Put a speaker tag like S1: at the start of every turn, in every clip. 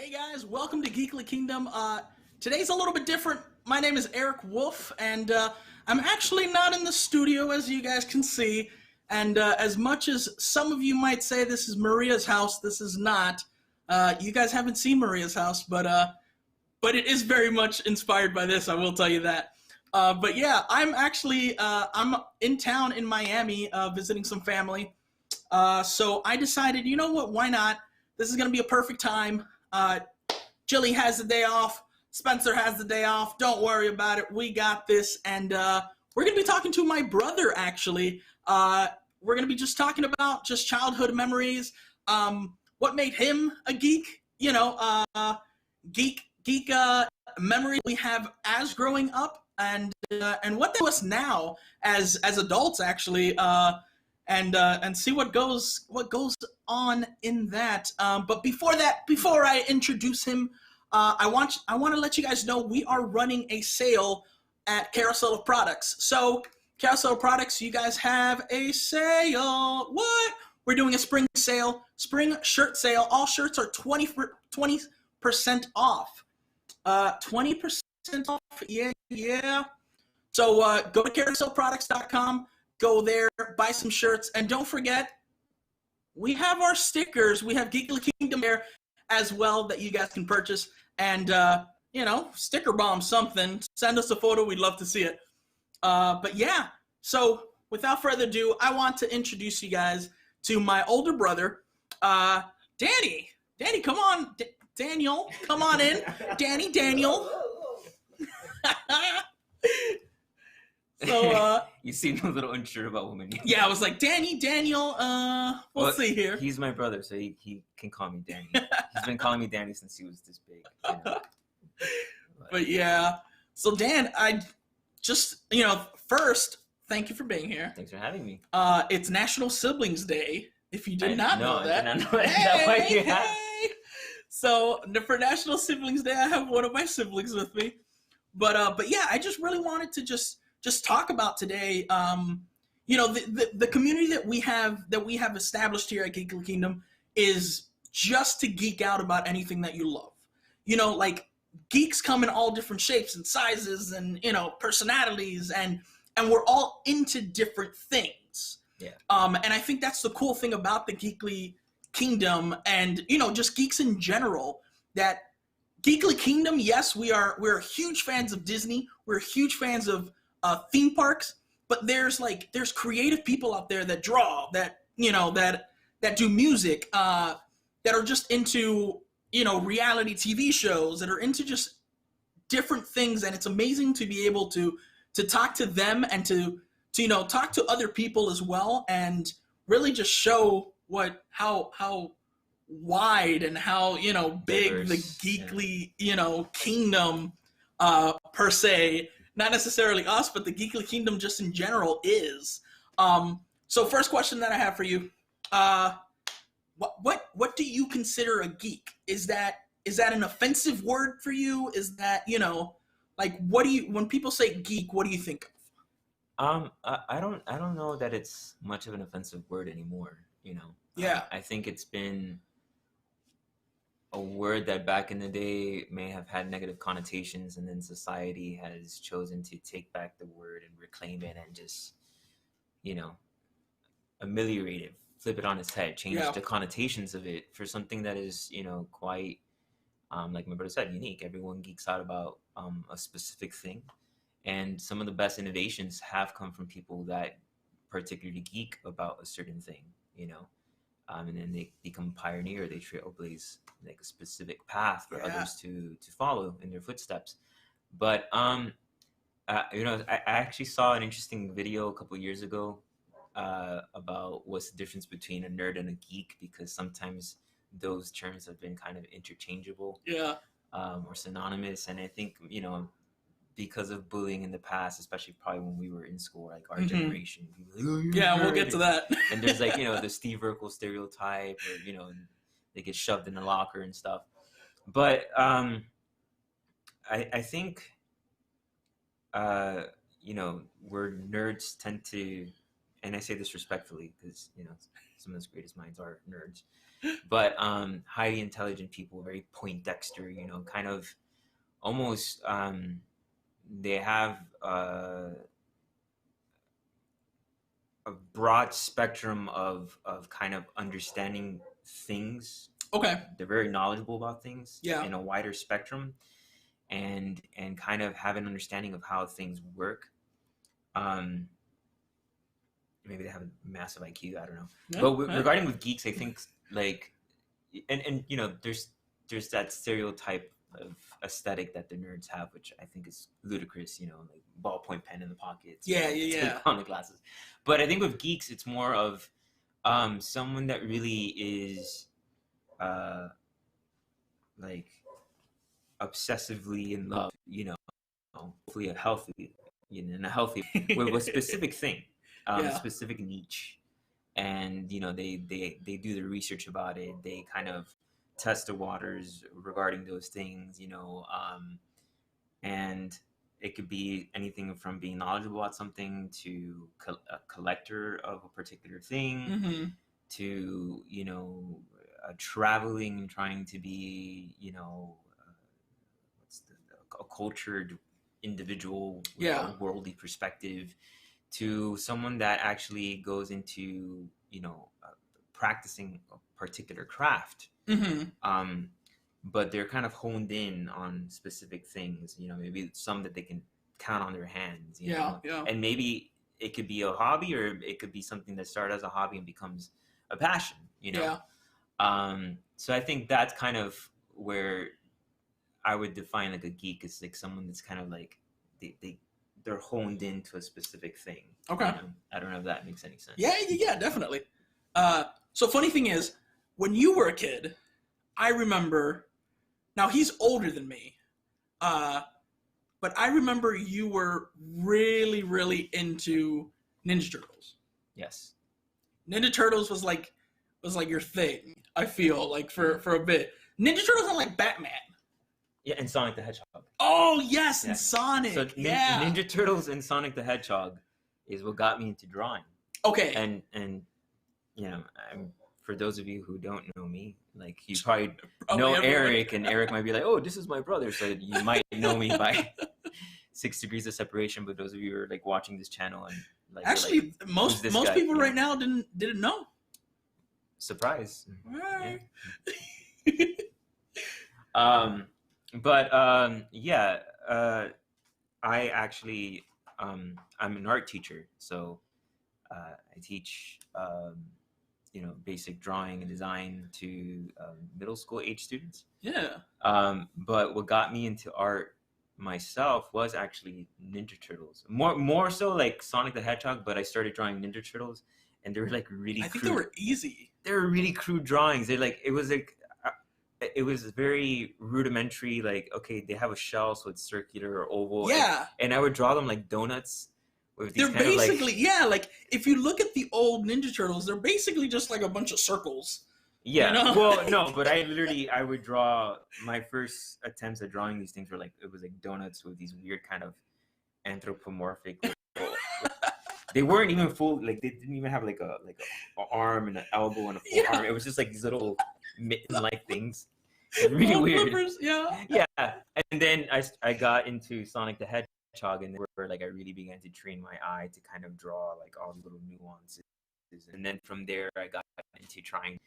S1: Hey guys, welcome to Geekly Kingdom. Today's a little bit different. My name is Eric Wolf, and I'm actually not in the studio, as you guys can see. And as much as some of you might say this is Maria's house, this is not. You guys haven't seen Maria's house, but it is very much inspired by this. I will tell you that. But yeah, I'm in town in Miami visiting some family. So I decided, you know what? Why not? This is gonna be a perfect time. Jilly has the day off. Spencer has the day off. Don't worry about it. We got this. And we're going to be talking to my brother, actually. We're going to be just talking about just childhood memories, what made him a geek, geek memories we have as growing up, and what to us now as adults, actually, and see what goes on in that. But before I introduce him, I want to let you guys know we are running a sale at Carousel of Products. So Carousel of Products, you guys have a sale. What? We're doing a spring sale, spring shirt sale. All shirts are 20% off. 20% off. Yeah. So go to carouselproducts.com. Go there, buy some shirts, and don't forget, we have our stickers. We have Geekly Kingdom there as well that you guys can purchase. And, sticker bomb something. Send us a photo. We'd love to see it. But yeah, so without further ado, I want to introduce you guys to my older brother, Danny. Danny, come on. Daniel, come on in. Daniel. So,
S2: you seem a little unsure about women.
S1: Yeah, I was like, Daniel, we'll see here.
S2: He's my brother, so he can call me Danny. He's been calling me Danny since he was this big.
S1: But yeah, so Dan, I just, first, thank you for being here.
S2: Thanks for having me.
S1: It's National Siblings Day, if you did not know that.
S2: I did not know that.
S1: Hey! So, for National Siblings Day, I have one of my siblings with me. But yeah, I just really wanted to just talk about today, the community that we have established here at Geekly Kingdom is just to geek out about anything that you love. Like geeks come in all different shapes and sizes and, personalities, and we're all into different things.
S2: Yeah.
S1: And I think that's the cool thing about the Geekly Kingdom and, just geeks in general, that Geekly Kingdom, yes, we're huge fans of Disney. We're huge fans of theme parks, but there's creative people out there that draw, that do music, that are just into reality TV shows, that are into just different things, and it's amazing to be able to talk to them and to talk to other people as well, and really just show how wide and how big diverse, the Geekly kingdom per se. Not necessarily us, but the Geekly Kingdom just in general is. So first question that I have for you, what do you consider a geek? Is that an offensive word for you? Is that, when people say geek, what do you think
S2: of? I don't know that it's much of an offensive word anymore,
S1: Yeah.
S2: I think it's been a word that back in the day may have had negative connotations, and then society has chosen to take back the word and reclaim it and just, ameliorate it, flip it on its head, change the connotations of it for something that is, quite, like my brother said, unique. Everyone geeks out about a specific thing, and some of the best innovations have come from people that particularly geek about a certain thing, and then they become pioneer. They trailblaze like a specific path for others to follow in their footsteps. But I actually saw an interesting video a couple of years ago about what's the difference between a nerd and a geek, because sometimes those terms have been kind of interchangeable, or synonymous. And I think because of bullying in the past, especially probably when we were in school, like our generation.
S1: We'll get to that.
S2: And there's the Steve Urkel stereotype, or, they get shoved in the locker and stuff. But I think, where nerds tend to and I say this respectfully because, you know, some of the greatest minds are nerds, but highly intelligent people, very Poindexter, you know, kind of almost they have a broad spectrum of kind of understanding things.
S1: Okay.
S2: They're very knowledgeable about things in a wider spectrum, and kind of have an understanding of how things work. Maybe they have a massive IQ, I don't know. Yeah, but regarding with geeks, I think like, and you know, there's that stereotype of aesthetic that the nerds have, which I think is ludicrous, you know, like ballpoint pen in the pockets, on the glasses. But I think with geeks, it's more of someone that really is like obsessively in love, you know, hopefully a healthy, you know, in a healthy with a specific thing, a specific niche, and you know, they do the research about it. They kind of test the waters regarding those things, you know, and it could be anything from being knowledgeable about something to a collector of a particular thing, to, you know, traveling and trying to be, you know, a cultured individual with a worldly perspective, to someone that actually goes into, you know, practicing a particular craft. But they're kind of honed in on specific things, you know, maybe some that they can count on their hands, you know? And maybe it could be a hobby, or it could be something that started as a hobby and becomes a passion, you know? So I think that's kind of where I would define like a geek is like someone that's kind of like they're honed into a specific thing.
S1: Okay.
S2: You know? I don't know if that makes any sense.
S1: Yeah, definitely. So funny thing is, when you were a kid, I remember, now he's older than me, but I remember you were really, really into Ninja Turtles.
S2: Yes.
S1: Ninja Turtles was like your thing, I feel like for a bit. Ninja Turtles are like Batman.
S2: Yeah, and Sonic the Hedgehog.
S1: Oh, yes, and Sonic. So
S2: Ninja Turtles and Sonic the Hedgehog is what got me into drawing.
S1: Okay.
S2: And you know, for those of you who don't know me, like you probably know Eric, and Eric might be like, oh, this is my brother. So you might know me by 6 degrees of separation. But those of you who are like watching this channel and like
S1: actually
S2: like,
S1: most people right now didn't know.
S2: Surprise.
S1: Right.
S2: Yeah. I actually I'm an art teacher, so I teach you know, basic drawing and design to middle school age students.
S1: Yeah.
S2: But what got me into art myself was actually Ninja Turtles. More so like Sonic the Hedgehog, but I started drawing Ninja Turtles, and they were like really.
S1: I think they were easy.
S2: They were really crude drawings. It was very rudimentary. Like, okay, they have a shell, so it's circular or oval.
S1: Yeah.
S2: And I would draw them like donuts. With these
S1: they're basically like if you look at the old Ninja Turtles, they're basically just like a bunch of circles.
S2: Yeah.
S1: You know?
S2: Well, no, but I would draw, my first attempts at drawing these things were like, it was like donuts with these weird kind of anthropomorphic. They weren't even full, like they didn't even have like a arm and an elbow and a full arm. It was just like these little mitten-like things. Really weird. Flippers, yeah. And then I got into Sonic the Hedgehog, and where like I really began to train my eye to kind of draw like all the little nuances. And then from there I got into trying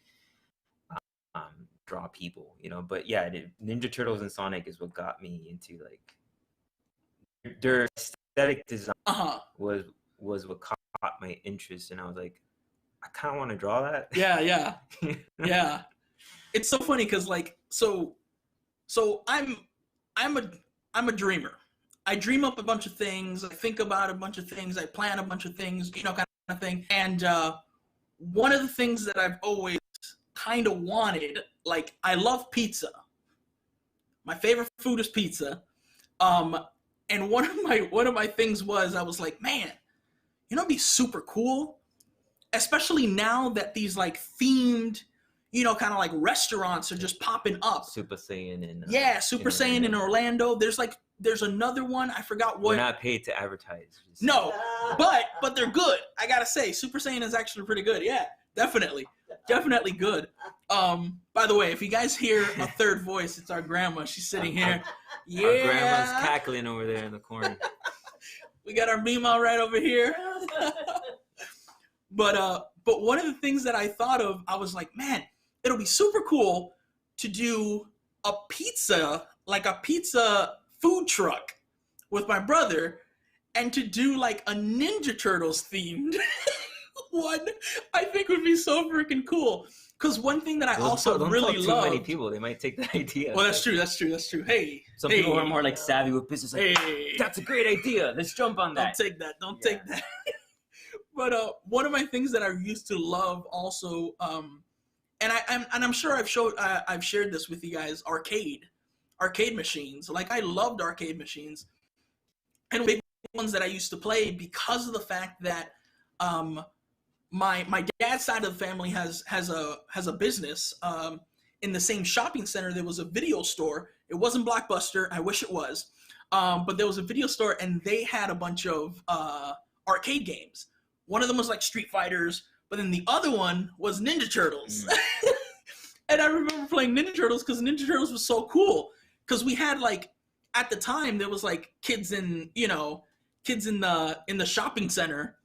S2: draw people, you know. But yeah, Ninja Turtles and Sonic is what got me into like their aesthetic design was what caught my interest, and I was like, I kind of want to draw that.
S1: Yeah. It's so funny because like so I'm a dreamer. I dream up a bunch of things. I think about a bunch of things. I plan a bunch of things, you know, kind of thing. And one of the things that I've always kind of wanted, like, I love pizza. My favorite food is pizza. And one of my things was, I was like, man, you know, it'd be super cool, especially now that these like themed, you know, kind of like restaurants are just popping up.
S2: Super Saiyan in
S1: Super Saiyan in Orlando. There's like There's another one. I forgot what.
S2: We're not paid to advertise.
S1: No, but they're good. I gotta say, Super Saiyan is actually pretty good. Yeah, definitely good. By the way, if you guys hear a third voice, it's our grandma. She's sitting here. Yeah,
S2: our grandma's cackling over there in the corner.
S1: We got our Mima right over here. But one of the things that I thought of, I was like, man, it'll be super cool to do a pizza food truck with my brother, and to do like a Ninja Turtles themed one. I think would be so freaking cool. Because one thing that I also really love.
S2: Too many people, they might take the idea.
S1: Well, that's true. Hey,
S2: some people are more like savvy with business. Like, that's a great idea. Let's jump on that.
S1: Don't take that. But one of my things that I used to love also, and I'm sure I've shared this with you guys, arcade machines. Like, I loved arcade machines, and big ones that I used to play, because of the fact that my dad's side of the family has a business. In the same shopping center, there was a video store. It wasn't Blockbuster. I wish it was. But there was a video store, and they had a bunch of arcade games. One of them was like Street Fighters, but then the other one was Ninja Turtles. And I remember playing Ninja Turtles because Ninja Turtles was so cool. Because we had, like, at the time, there was like kids in the shopping center.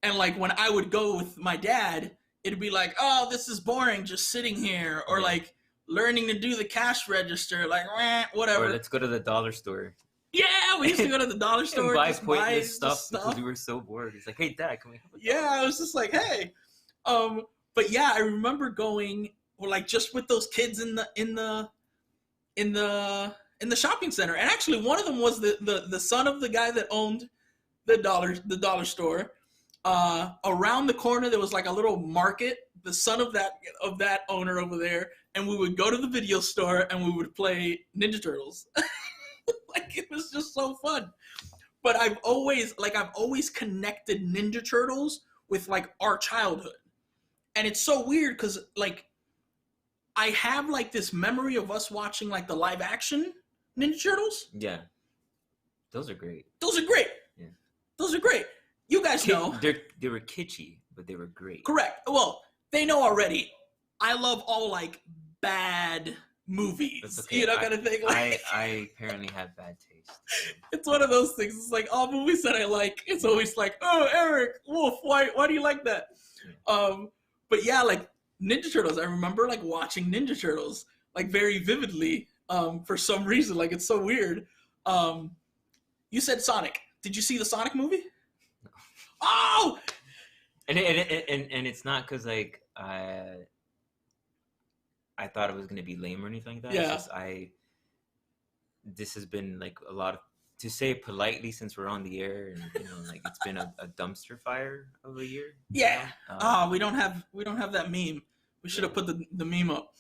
S1: And like when I would go with my dad, it'd be like, oh, this is boring, just sitting here. Or like learning to do the cash register, like, whatever.
S2: Or let's go to the dollar store.
S1: Yeah, we used to go to the dollar store.
S2: And buy pointless stuff because we were so bored. It's like, hey, Dad, can we have a dollar?
S1: Yeah, I was just like, hey. But yeah, I remember going, like, just with those kids in the shopping center. And actually one of them was the son of the guy that owned the dollar store. Around the corner there was like a little market, the son of that owner over there, and we would go to the video store and we would play Ninja Turtles. Like, it was just so fun. But I've always connected Ninja Turtles with like our childhood. And it's so weird because like I have like this memory of us watching like the live action Ninja Turtles.
S2: Yeah. Those are great.
S1: Yeah. Those are great. You guys know.
S2: They were kitschy, but they were great.
S1: Correct. Well, they know already. I love all like bad movies.
S2: Okay.
S1: You know, kind of thing. Like,
S2: I apparently have bad taste.
S1: It's one of those things. It's like all movies that I like. It's always like, oh, Eric Wolf, why do you like that? Yeah. But yeah, like Ninja Turtles. I remember like watching Ninja Turtles like very vividly. For some reason, like it's so weird. You said Sonic. Did you see the Sonic movie? Oh,
S2: and it's not because like I thought it was gonna be lame or anything like that.
S1: Yeah.
S2: It's just this has been like a lot of, to say it politely, since we're on the air, and like it's been a dumpster fire of a year.
S1: Yeah. We don't have that meme. We should have put the meme up.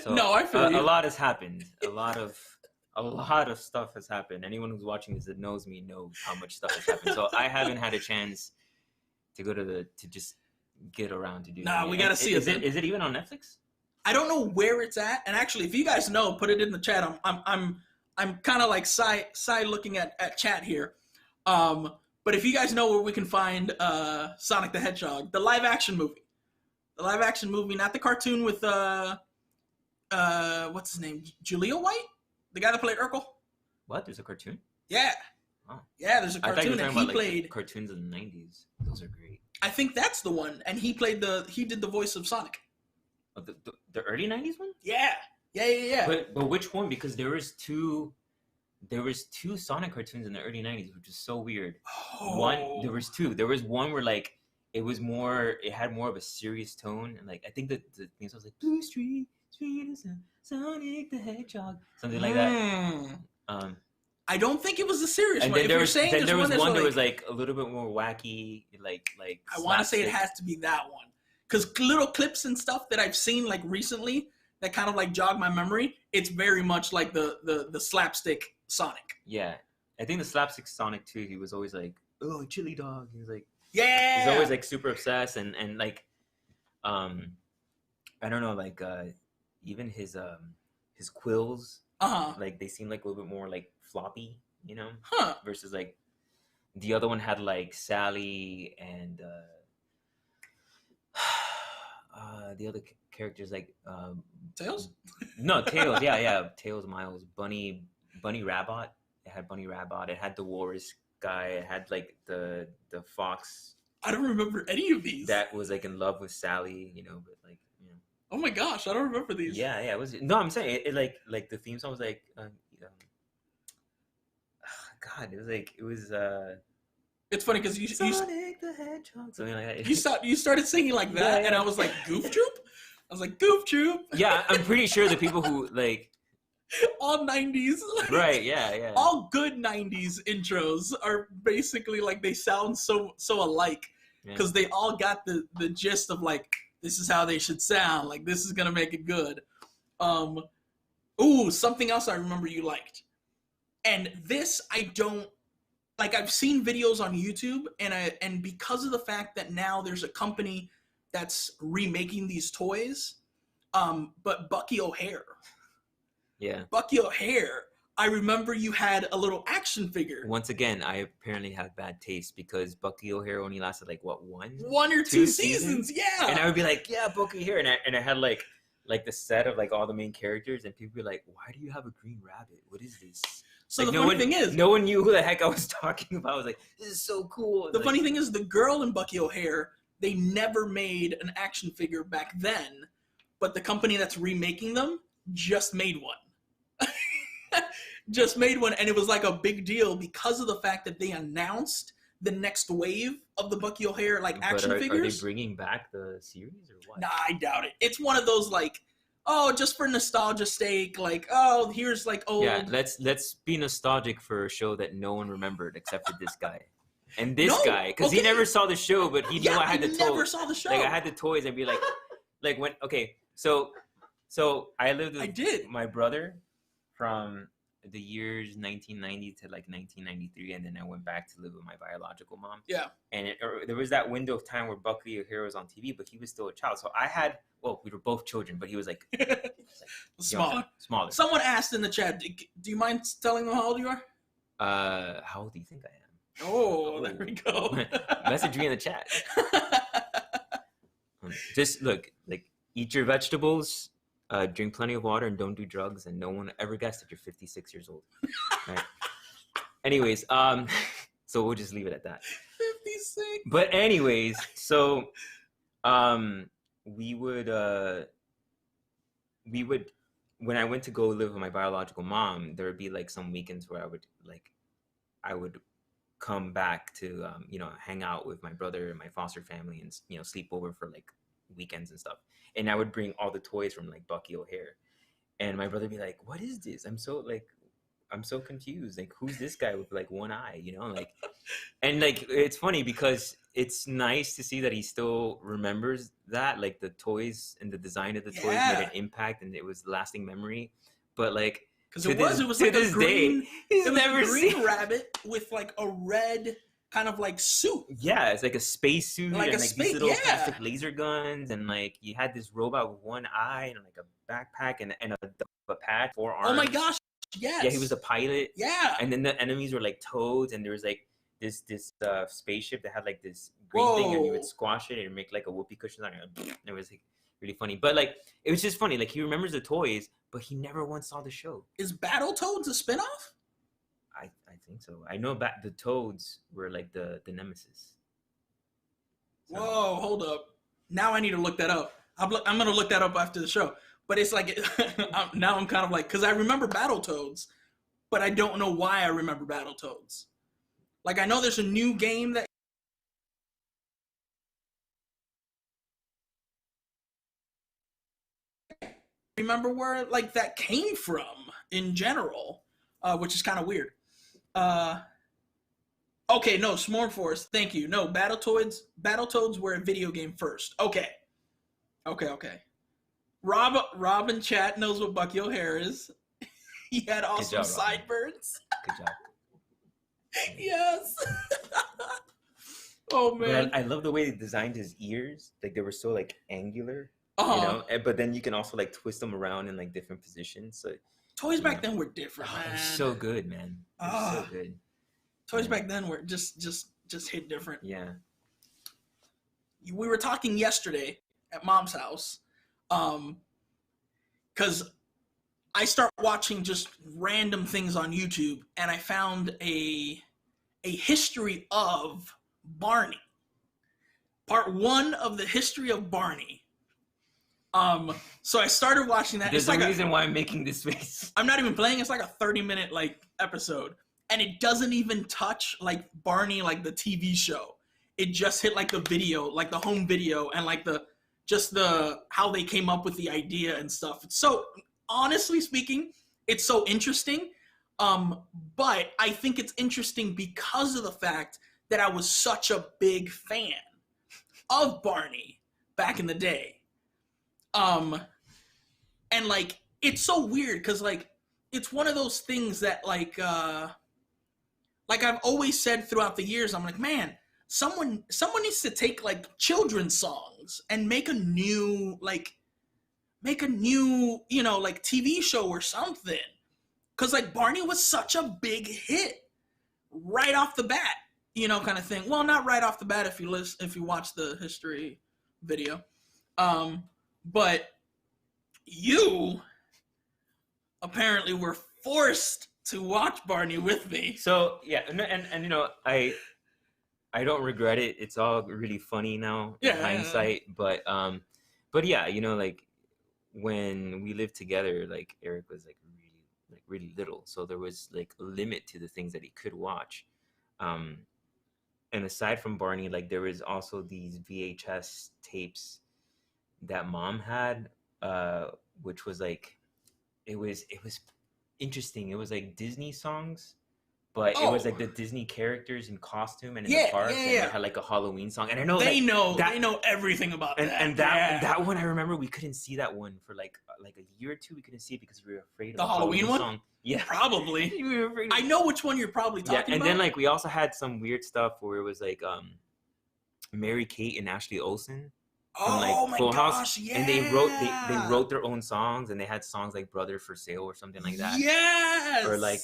S2: So
S1: no, I feel you.
S2: A lot has happened. A lot of stuff has happened. Anyone who's watching this that knows me knows how much stuff has happened. So I haven't had a chance to go to just get around to do.
S1: Nah, we gotta see it.
S2: Is it even on Netflix?
S1: I don't know where it's at. And actually, if you guys know, put it in the chat. I'm kind of like side looking at chat here. But if you guys know where we can find Sonic the Hedgehog, the live action movie, not the cartoon with what's his name, Julia White, the guy that played Urkel.
S2: What? There's a cartoon?
S1: Yeah.
S2: Oh.
S1: Yeah, there's a cartoon that he played.
S2: Like, cartoons in the 90s. Those are great.
S1: I think that's the one, and he did the voice of Sonic.
S2: Oh, the early 90s one?
S1: Yeah.
S2: But which one? Because there was two Sonic cartoons in the early 90s, which is so weird.
S1: Oh.
S2: There was two. There was one where like it had more of a serious tone, and like I think the things was like Blue Street is Sonic the Hedgehog, something like that.
S1: I don't think it was a serious one.
S2: Then there was one that
S1: was
S2: like a little bit more wacky, like.
S1: I want to say it has to be that one, because little clips and stuff that I've seen like recently that kind of like jog my memory. It's very much like the slapstick Sonic.
S2: Yeah, I think the slapstick Sonic too. He was always like, oh, chili dog. He was like,
S1: yeah.
S2: He's always like super obsessed and like, I don't know, like even his quills Like they seem like a little bit more like floppy, you know,
S1: Huh.
S2: versus like the other one had like Sally and the other characters like
S1: Tails?
S2: no, Tails. Yeah, Tails, Miles, Bunny Rabbit. It had Bunny Rabbit. It had the walrus guy. It had like the fox
S1: I don't remember any of these.
S2: that was like in love with Sally, you know, but like, you know.
S1: Oh my gosh, I don't remember these.
S2: Yeah, it was. No, I'm saying it like the theme song was like, God, it was.
S1: It's funny because you
S2: Sonic the Hedgehog, something like that.
S1: You started singing like that, and I was like, Goof Troop? I was like, Goof Troop.
S2: Yeah, I'm pretty sure the people who like
S1: all 90s.
S2: Right, yeah.
S1: All good 90s intros are basically like they sound so alike because they all got the gist of like this is how they should sound. Like this is gonna make it good. Ooh, something else I remember you liked. And this I don't like. I've seen videos on YouTube, and because of the fact that now there's a company that's remaking these toys, but Bucky O'Hare.
S2: Yeah.
S1: Bucky O'Hare. I remember you had a little action figure.
S2: Once again, I apparently have bad taste because Bucky O'Hare only lasted like what, one
S1: or two seasons? Yeah.
S2: And I would be like, yeah, Bucky O'Hare, and I had like the set of like all the main characters, and people be like, why do you have a green rabbit? What is this?
S1: So
S2: like,
S1: the funny thing is,
S2: no one knew who the heck I was talking about. I was like, this is so cool.
S1: The funny thing is, the girl in Bucky O'Hare, they never made an action figure back then, but the company that's remaking them just made one. Just made one, and it was like a big deal because of the fact that they announced the next wave of the Bucky O'Hare like action figures.
S2: Are they bringing back the series or what?
S1: Nah, I doubt it. It's one of those like, oh, just for nostalgia's sake, like, oh, here's like old.
S2: Yeah, let's be nostalgic for a show that no one remembered except for this guy. And this guy, because he never saw the show, but he knew I had the toys.
S1: Never saw the show.
S2: Like I had the toys and be like when so I lived with my brother from the years 1990 to like 1993, and then I went back to live with my biological mom.
S1: Yeah.
S2: And there was that window of time where Bucky O'Hare was on TV, but he was still a child. So I had, well, we were both children, but he was like,
S1: smaller.
S2: Someone
S1: asked in the chat, do you mind telling them how old you are?
S2: How old do you think I am?
S1: Oh, there we go.
S2: Message me in the chat. Just look, like, eat your vegetables, drink plenty of water, and don't do drugs, and no one ever guessed that you're 56 years old. Right? Anyways, so we'll just leave it at that.
S1: 56.
S2: But anyways, so we would when I went to go live with my biological mom, there would be like some weekends where I would come back to hang out with my brother and my foster family and sleep over for like weekends and stuff. And I would bring all the toys from like Bucky O'Hare, and my brother would be like, what is this? I'm so confused. Like, who's this guy with like one eye, like, and like, it's funny because it's nice to see that he still remembers that, like the toys and the design of the toys made an impact and it was lasting memory. But like,
S1: because it was like a green, rabbit with like a red kind of like suit.
S2: Yeah, it's like a space suit, like and like these little plastic laser guns, and like you had this robot with one eye and like a backpack and a pad, 4 arms.
S1: Oh my gosh, yes.
S2: Yeah, he was a pilot.
S1: Yeah.
S2: And then the enemies were like toads, and there was like this spaceship that had like this green thing, and you would squash it and make like a whoopee cushion on it. And it was like really funny. But like, it was just funny. Like, he remembers the toys, but he never once saw the show.
S1: Is Battletoads a spinoff?
S2: I think so. I know the toads were like the nemesis.
S1: So. Whoa, hold up. Now I need to look that up. I'm going to look that up after the show. But it's like, now I'm kind of like, because I remember Battletoads, but I don't know why I remember Battletoads. Like, I know there's a new game that remember where like that came from in general, which is kind of weird. Okay, no, Smorn Force, thank you. No, Battletoads were a video game first. Okay. Rob in chat knows what Bucky O'Hare is. He had awesome sideburns.
S2: Good job.
S1: Yes. Oh man.
S2: But I love the way they designed his ears. Like, they were so like angular.
S1: Uh-huh.
S2: But then you can also like twist them around in like different positions. So
S1: Toys back then were different, man.
S2: It was so good, man. It was so good.
S1: Toys back then were just hit different.
S2: Yeah.
S1: We were talking yesterday at Mom's house, because I start watching just random things on YouTube, and I found a history of Barney. Part 1 of the history of Barney. So I started watching that.
S2: There's a reason why I'm making this face.
S1: I'm not even playing. It's like a 30-minute like episode, and it doesn't even touch like Barney, like the TV show. It just hit like the video, like the home video, and like the how they came up with the idea and stuff. So honestly speaking, it's so interesting. But I think it's interesting because of the fact that I was such a big fan of Barney back in the day. And like, it's so weird because like, it's one of those things that like I've always said throughout the years, I'm like, man, someone needs to take like children's songs and make a new, you know, like TV show or something. Cause like Barney was such a big hit right off the bat, you know, kind of thing. Well, not right off the bat if you watch the history video. But you apparently were forced to watch Barney with me.
S2: So yeah, and you know, I don't regret it. It's all really funny now in hindsight. But yeah, you know, like when we lived together, like Eric was like really little, so there was like a limit to the things that he could watch. And aside from Barney, like there was also these VHS tapes that Mom had, which was like, it was interesting. It was like Disney songs, but it was like the Disney characters in costume and in the park, and they had like a Halloween song. And I know
S1: they know everything about that.
S2: And that one, I remember we couldn't see that one for like a year or two. We couldn't see it because we were afraid of
S1: the Halloween one
S2: song. Yeah,
S1: probably.
S2: We were afraid
S1: I know which one you're probably talking about.
S2: And then like we also had some weird stuff where it was like Mary-Kate and Ashley Olsen from like Full House,
S1: yeah.
S2: and they wrote their own songs, and they had songs like "Brother for Sale" or something like that.
S1: Yes.
S2: Or like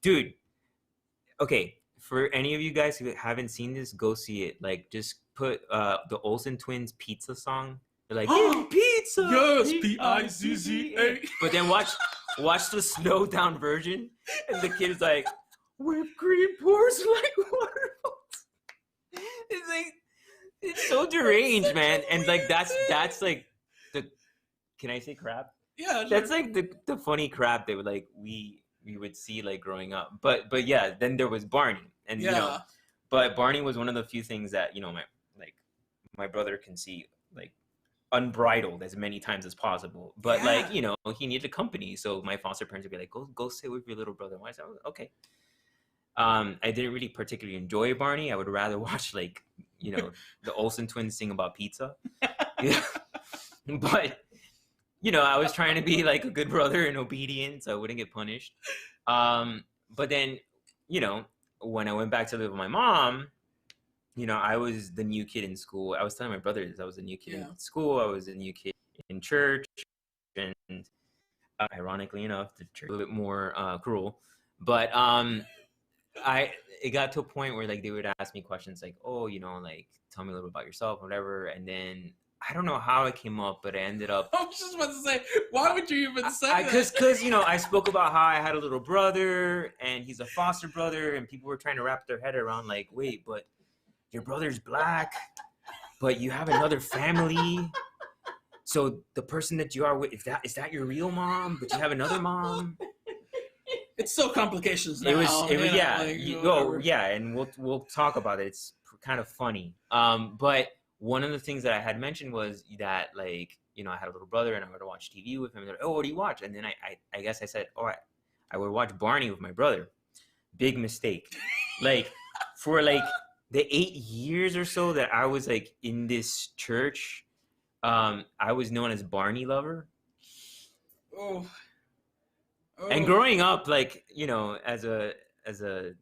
S2: dude. Okay, for any of you guys who haven't seen this, go see it. Like, just put the Olsen twins pizza song. They're like, pizza.
S1: Yes, Pizza.
S2: But then watch the slowed down version, and the kid is like, whipped cream pours like waterfalls. It's like, it's so deranged, man. And like that's like the, can I say crap?
S1: Yeah, sure.
S2: That's like the funny crap that we would see like growing up. But yeah, then there was Barney, and you know, but Barney was one of the few things that, you know, my brother can see like unbridled as many times as possible. But like, you know, he needed company, so my foster parents would be like, go sit with your little brother. And I said, okay. I didn't really particularly enjoy Barney. I would rather watch like, you know, the Olsen twins sing about pizza. But you know, I was trying to be like a good brother and obedient, so I wouldn't get punished. But then, you know, when I went back to live with my mom, you know, I was the new kid in school. I was telling my brothers I was the new kid in school. I was the new kid in church, and ironically enough, the church was a little bit more cruel. But it got to a point where like they would ask me questions like, oh, you know, like tell me a little about yourself, whatever, and then I don't know how it came up, but I ended up.
S1: I was just about to say, why would you even say that?
S2: Because you know, I spoke about how I had a little brother, and he's a foster brother, and people were trying to wrap their head around like, wait, but your brother's black, but you have another family. So the person that you are with, is that your real mom? But you have another mom.
S1: It's so complications now.
S2: It was and we'll talk about it. It's kind of funny. But one of the things that I had mentioned was that, like, you know, I had a little brother and I would watch TV with him. And they're like, oh, what do you watch? And then I guess I said, oh, I would watch Barney with my brother. Big mistake. Like, for like the 8 years or so that I was like in this church, I was known as Barney Lover. Oh. And growing up, like, you know, as a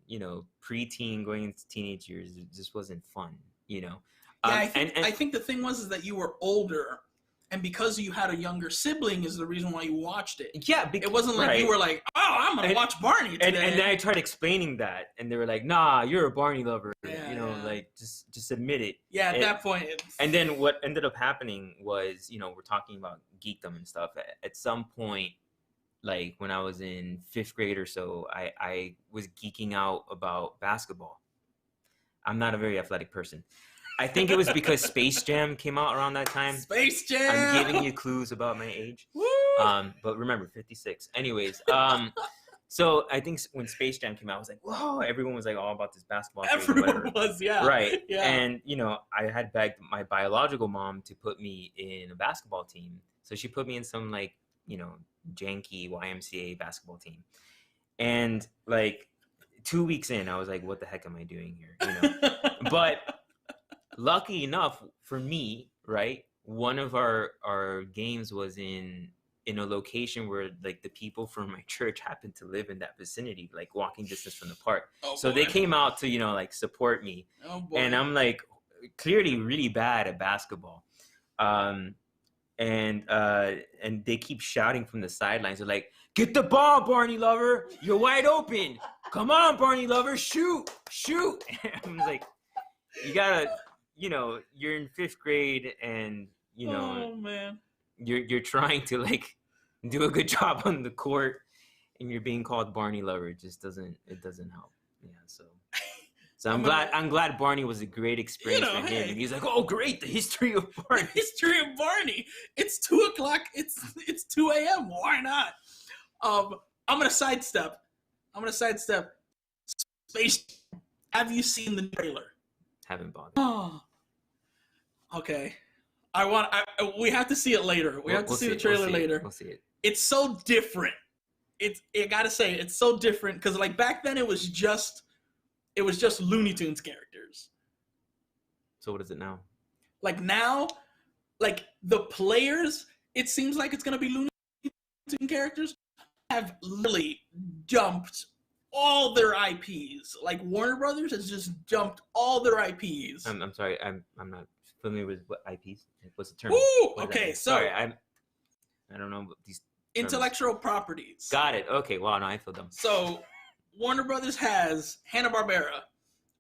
S2: you know, preteen going into teenage years, it just wasn't fun, you know.
S1: Yeah, I think the thing was is that you were older, and because you had a younger sibling is the reason why you watched it.
S2: Yeah,
S1: it wasn't like you were like, oh, I'm gonna watch Barney today.
S2: And then I tried explaining that, and they were like, nah, you're a Barney lover.
S1: Yeah,
S2: like just admit it.
S1: Yeah, at that point.
S2: And then what ended up happening was, we're talking about geekdom and stuff. At some point, like when I was in 5th grade or so, I was geeking out about basketball. I'm not a very athletic person. I think it was because Space Jam came out around that time.
S1: Space Jam!
S2: I'm giving you clues about my age.
S1: Woo!
S2: But remember, 56. Anyways, so I think when Space Jam came out, I was like, whoa, everyone was like all about this basketball.
S1: Everyone was, yeah.
S2: Right.
S1: Yeah.
S2: And, I had begged my biological mom to put me in a basketball team. So she put me in some like, janky YMCA basketball team. And like 2 weeks in, I was like, what the heck am I doing here? But lucky enough for me, right, one of our games was in a location where like the people from my church happened to live in that vicinity, like walking distance from the park. So they came out to like support me. And I'm like clearly really bad at basketball, and they keep shouting from the sidelines. They're like, get the ball, Barney lover, you're wide open, come on, Barney lover, shoot. I'm like, you gotta, you're in 5th grade, and
S1: oh man,
S2: you're trying to like do a good job on the court, and you're being called Barney lover. It doesn't help. Yeah, so I'm glad Barney was a great experience for him. And he's like, oh great, the history of Barney.
S1: History of Barney. It's 2:00. It's 2 a.m. Why not? I'm gonna sidestep. Space. Have you seen the trailer?
S2: Haven't bothered.
S1: Oh. Okay. We have to see it later. We have to see the trailer later.
S2: We'll see it.
S1: It's so different. I gotta say, it's so different because like back then it was just Looney Tunes characters.
S2: So what is it now?
S1: Like now, like the players, it seems like it's gonna be Looney Tunes characters, have literally dumped all their IPs. Like Warner Brothers has just dumped all their IPs.
S2: I'm sorry, I'm not familiar with what IPs. What's the term?
S1: Ooh, okay, so
S2: sorry, I don't know these terms.
S1: Intellectual properties.
S2: Got it. Okay, wow, no, I feel dumb.
S1: So Warner Brothers has Hanna-Barbera,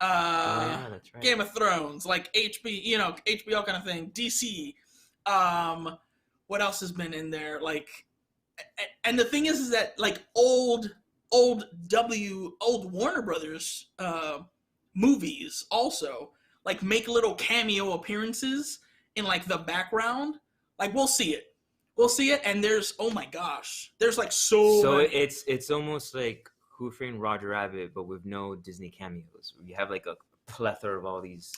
S2: that's right.
S1: Game of Thrones, like HBO kind of thing, DC. What else has been in there? Like, and the thing is that like old Warner Brothers movies also like make little cameo appearances in like the background. Like we'll see it, and there's, oh my gosh, there's like so many.
S2: It's almost like Who Framed Roger Rabbit, but with no Disney cameos. You have like a plethora of all these.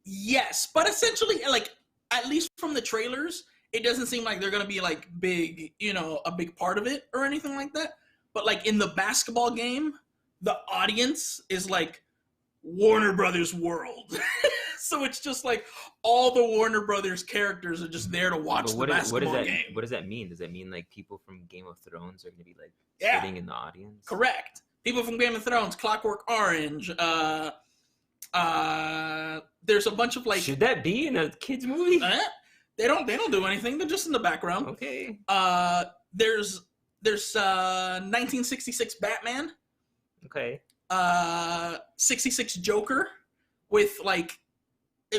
S1: Yes, but essentially, like at least from the trailers, it doesn't seem like they're gonna be like big, a big part of it or anything like that. But like in the basketball game, the audience is like Warner Brothers world. So it's just like all the Warner Brothers characters are just there to watch the basketball game.
S2: What does that mean? Does that mean like people from Game of Thrones are going to be like sitting in the audience?
S1: Correct. People from Game of Thrones, Clockwork Orange. There's a bunch of like.
S2: Should that be in a kids movie?
S1: They don't do anything. They're just in the background.
S2: Okay.
S1: There's 1966 Batman.
S2: Okay.
S1: 66 Joker with like,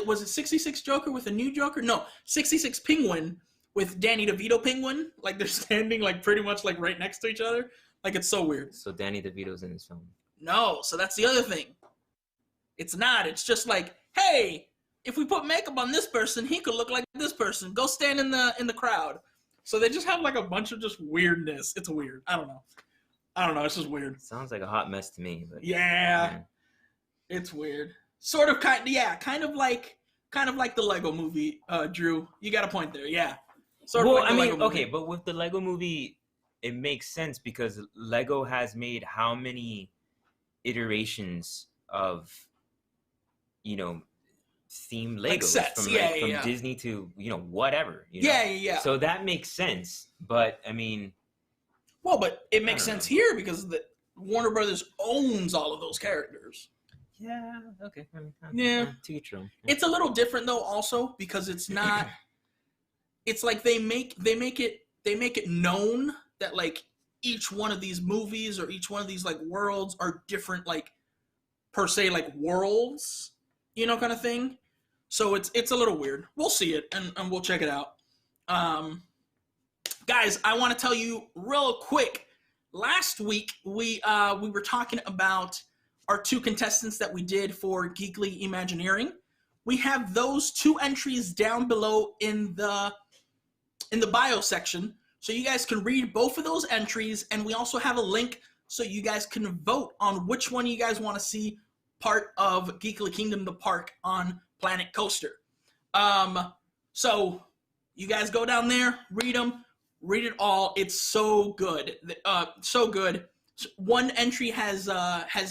S1: was it 66 Joker with a new Joker? No, 66 Penguin with Danny DeVito Penguin. Like they're standing like pretty much like right next to each other. Like it's so weird.
S2: So Danny DeVito's in this film.
S1: No, so that's the other thing. It's not. It's just like, hey, if we put makeup on this person, he could look like this person. Go stand in the crowd. So they just have like a bunch of just weirdness. It's weird. I don't know. It's just weird.
S2: Sounds like a hot mess to me. But
S1: yeah. It's weird. Kind of like the Lego movie, Drew. You got a point there. Yeah.
S2: But with the Lego movie, it makes sense because Lego has made how many iterations of, themed Legos
S1: like sets.
S2: From Disney to, whatever.
S1: Yeah.
S2: So that makes sense. But I mean,
S1: well, but it makes sense here because the Warner Brothers owns all of those characters.
S2: Yeah. Okay. To each your own.
S1: It's a little different though, also because it's not it's like they make it known that like each one of these movies or each one of these like worlds are different, like per se, like worlds, you know, kind of thing. So it's a little weird. We'll see it and we'll check it out. Guys, I want to tell you real quick. Last week we were talking about our 2 contestants that we did for Geekly Imagineering. We have those 2 entries down below in the bio section, so you guys can read both of those entries, and we also have a link so you guys can vote on which one you guys want to see part of Geekly Kingdom The Park on Planet Coaster. So you guys go down there, read them, read it all. It's so good, so good. One entry has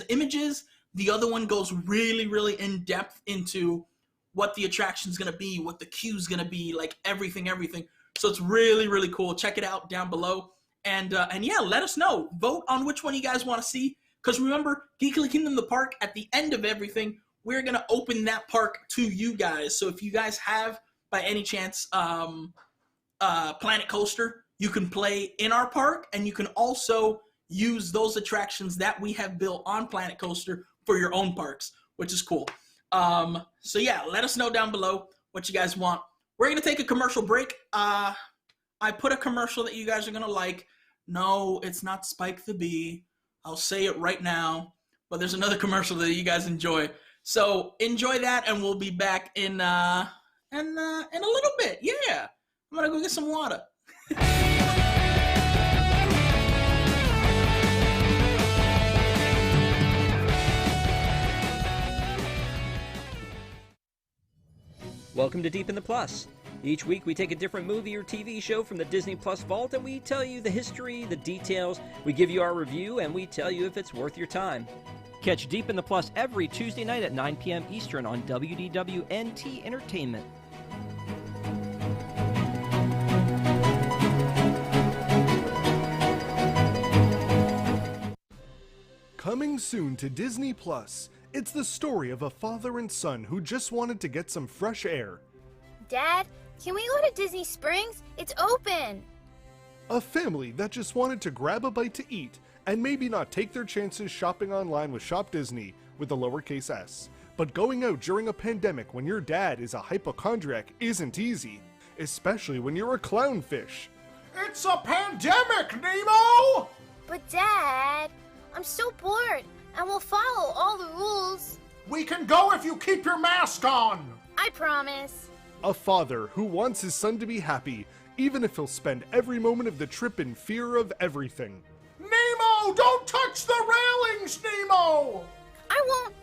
S1: images. The other one goes really, really in depth into what the attraction's gonna be, what the queue's gonna be, like everything. So it's really, really cool. Check it out down below, and yeah, let us know. Vote on which one you guys want to see. Because remember, Geekly Kingdom The Park, at the end of everything, we're gonna open that park to you guys. So if you guys have, by any chance, Planet Coaster, you can play in our park, and you can also use those attractions that we have built on Planet Coaster for your own parks, which is cool. So yeah, let us know down below what you guys want. We're gonna take a commercial break. I put a commercial that you guys are gonna like. No, it's not Spike the Bee. I'll say it right now, but there's another commercial that you guys enjoy. So enjoy that, and we'll be back in a little bit. Yeah, I'm gonna go get some water.
S3: Welcome to Deep in the Plus. Each week we take a different movie or TV show from the Disney Plus vault and we tell you the history, the details, we give you our review, and we tell you if it's worth your time. Catch Deep in the Plus every Tuesday night at 9 p.m. Eastern on WDWNT Entertainment.
S4: Coming soon to Disney Plus, it's the story of a father and son who just wanted to get some fresh air.
S5: Dad, can we go to Disney Springs? It's open!
S4: A family that just wanted to grab a bite to eat and maybe not take their chances shopping online with Shop Disney with a lowercase s. But going out during a pandemic when your dad is a hypochondriac isn't easy, especially when you're a clownfish.
S6: It's a pandemic, Nemo!
S5: But Dad, I'm so bored and we'll follow all the rules.
S6: We can go if you keep your mask on!
S5: I promise.
S4: A father who wants his son to be happy, even if he'll spend every moment of the trip in fear of everything.
S6: Nemo, don't touch the railings, Nemo!
S5: I won't.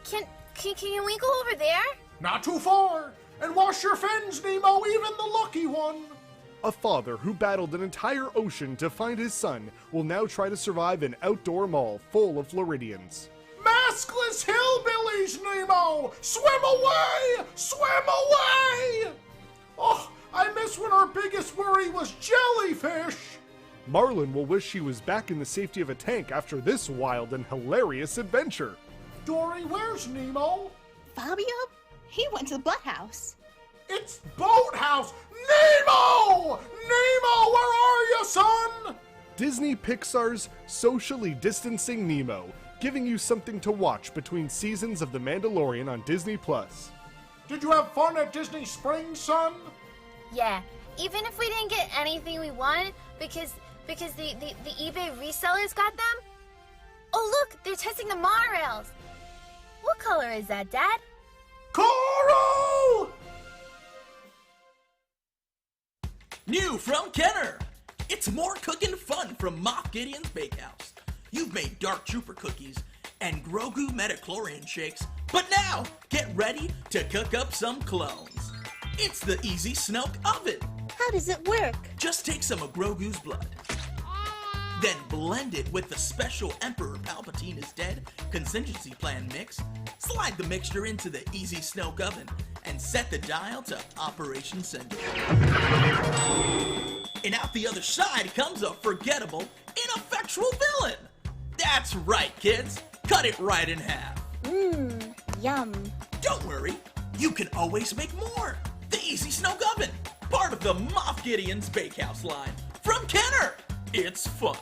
S5: Can we go over there?
S6: Not too far. And wash your fins, Nemo, even the lucky one.
S4: A father who battled an entire ocean to find his son will now try to survive an outdoor mall full of Floridians.
S6: Maskless hillbillies, Nemo! Swim away! Swim away! Oh, I miss when our biggest worry was jellyfish!
S4: Marlin will wish he was back in the safety of a tank after this wild and hilarious adventure.
S6: Dory, where's Nemo?
S7: Fabio? He went to the Bloodhouse.
S6: It's Boathouse! Nemo! Nemo, where are you, son?
S4: Disney Pixar's Socially Distancing Nemo, giving you something to watch between seasons of The Mandalorian on Disney+.
S6: Did you have fun at Disney Springs, son?
S5: Yeah, even if we didn't get anything we wanted because the eBay resellers got them. Oh look, they're testing the monorails. What color is that, Dad?
S6: Coral!
S1: New from Kenner! It's more cooking fun from Moff Gideon's Bakehouse. You've made Dark Trooper cookies and Grogu Metachlorian shakes, but now get ready to cook up some clones. It's the Easy Snoke Oven.
S7: How does it work?
S1: Just take some of Grogu's blood, then blend it with the special Emperor Palpatine is Dead contingency plan mix. Slide the mixture into the Easy Snoke Oven and set the dial to Operation Sender. And out the other side comes a forgettable, ineffectual villain. That's right, kids. Cut it right in half.
S7: Yum.
S1: Don't worry, you can always make more. The Easy Snoke Oven, part of the Moff Gideon's Bakehouse line. From Kenner, it's fun.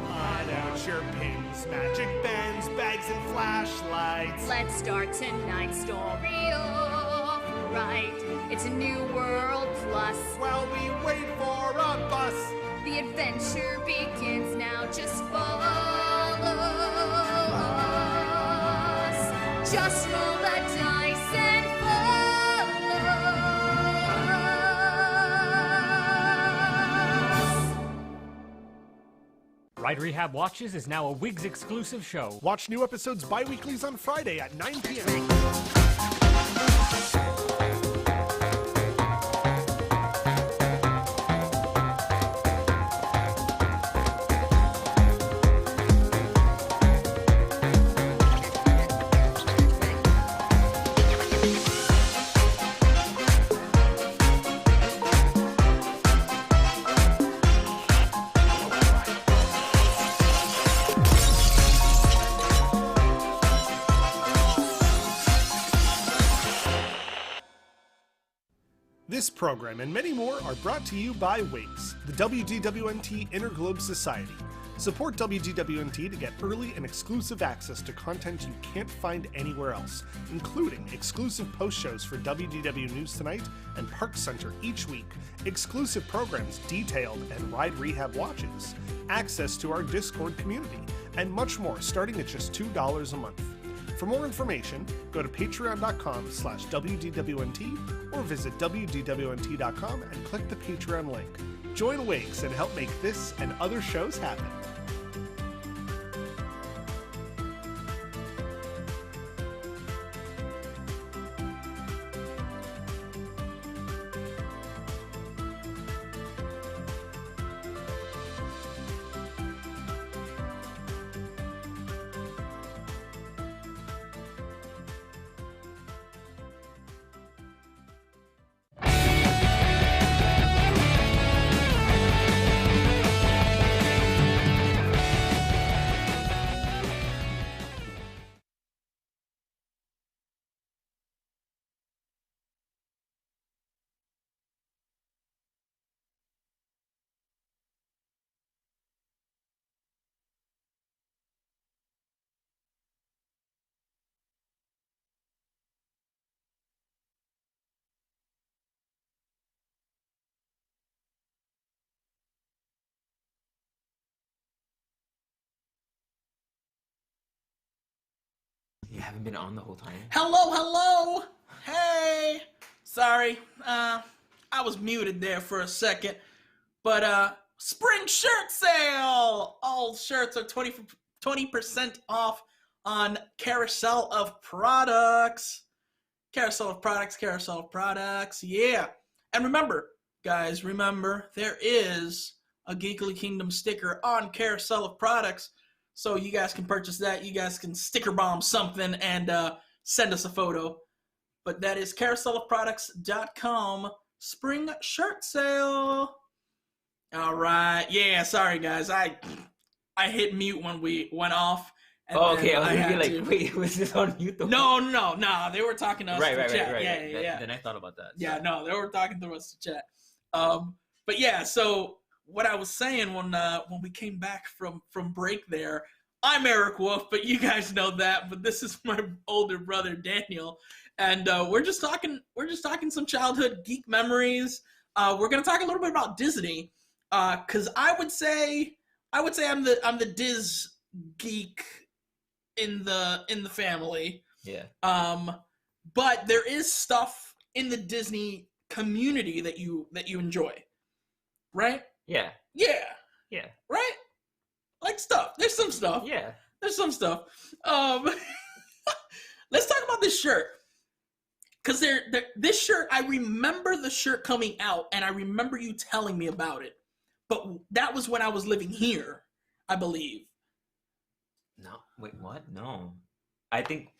S4: Hide out your pins, magic bands, bags, and flashlights.
S8: Let's start tonight's story off right. It's a new world plus.
S4: While we wait for a bus.
S8: The adventure begins now. Just follow us. Just roll the dice and follow us.
S9: Ride Rehab Watches is now a WIGS exclusive show.
S4: Watch new episodes bi-weeklies on Friday at 9 p.m. This program and many more are brought to you by WIGS, the WDWNT Interglobe Society. Support WDWNT to get early and exclusive access to content you can't find anywhere else, including exclusive post shows for WDW News Tonight and Park Center each week, exclusive programs detailed and Ride Rehab watches, access to our Discord community, and much more starting at just $2 a month. For more information, go to patreon.com/WDWNT or visit WDWNT.com and click the Patreon link. Join WIGS and help make this and other shows happen.
S2: You haven't been on the whole time?
S1: Hello. Hey. Sorry. I was muted there for a second. But spring shirt sale. All shirts are 20% off on Carousel of Products. Carousel of Products. Yeah. And remember, guys, there is a Geekly Kingdom sticker on Carousel of Products. So you guys can purchase that. You guys can sticker bomb something and send us a photo. But that is carouselofproducts.com spring shirt sale. All right. Yeah, sorry, guys. I hit mute when we went off. And
S2: okay. I was gonna be like, wait, was this on mute?
S1: No. They were talking to us
S2: right,
S1: to chat.
S2: Right.
S1: Yeah.
S2: Then I thought about that.
S1: Yeah, no, they were talking to us to chat. But yeah, so what I was saying when we came back from break there, I'm Eric Wolf, but you guys know that. But this is my older brother Daniel, and we're just talking some childhood geek memories. We're gonna talk a little bit about Disney, because I would say I'm the Diz geek in the family.
S2: Yeah.
S1: But there is stuff in the Disney community that you enjoy, right?
S2: Yeah.
S1: Right? Like stuff. There's some stuff.
S2: Yeah.
S1: There's some stuff. Let's talk about this shirt. Because this shirt, I remember the shirt coming out, and I remember you telling me about it. But that was when I was living here, I believe.
S2: No. Wait, what? No. I think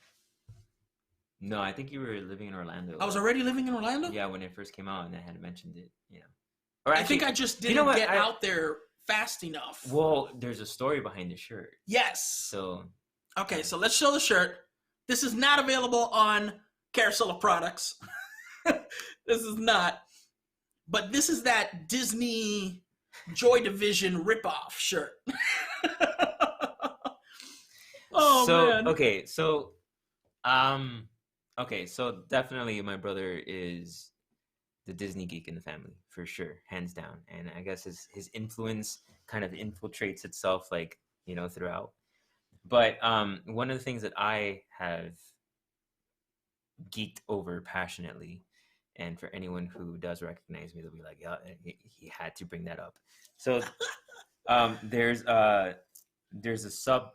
S2: you were living in Orlando.
S1: I was already living in Orlando?
S2: Yeah, when it first came out, and I had mentioned it. Yeah.
S1: Or actually, I think I just didn't get out there fast enough.
S2: Well, there's a story behind the shirt.
S1: Yes.
S2: So.
S1: Okay, so let's show the shirt. This is not available on Carousel of Products. This is not. But this is that Disney Joy Division ripoff shirt. Man.
S2: Okay, so definitely my brother is the Disney geek in the family, for sure, hands down. And I guess his influence kind of infiltrates itself, like, you know, throughout. But one of the things that I have geeked over passionately, and for anyone who does recognize me, they'll be like, yeah, he had to bring that up. So there's a sub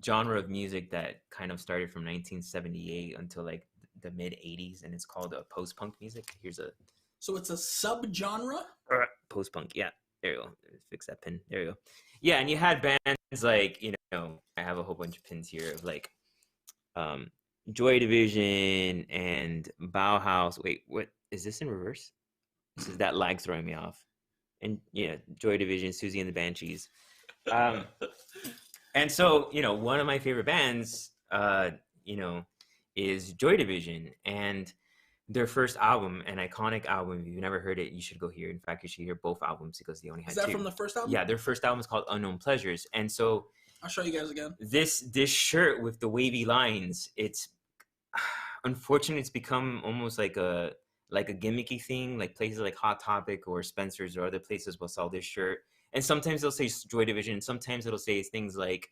S2: genre of music that kind of started from 1978 until like the mid 80s, and it's called post-punk music.
S1: So it's a sub-genre?
S2: Post-punk, yeah. There you go. Fix that pin. There you go. Yeah, and you had bands like, you know, I have a whole bunch of pins here of like Joy Division and Bauhaus. Wait, what is this in reverse? This is that lag throwing me off. And yeah, Joy Division, Susie and the Banshees. And so, you know, one of my favorite bands, you know, is Joy Division, and their first album, an iconic album. If you've never heard it, you should go hear. In fact, you should hear both albums because they only had two.
S1: Is that from the first album?
S2: Yeah, their first album is called Unknown Pleasures. And so
S1: I'll show you guys again.
S2: This shirt with the wavy lines, it's unfortunately it's become almost like a gimmicky thing. Like places like Hot Topic or Spencer's or other places will sell this shirt. And sometimes they'll say Joy Division, and sometimes it'll say things like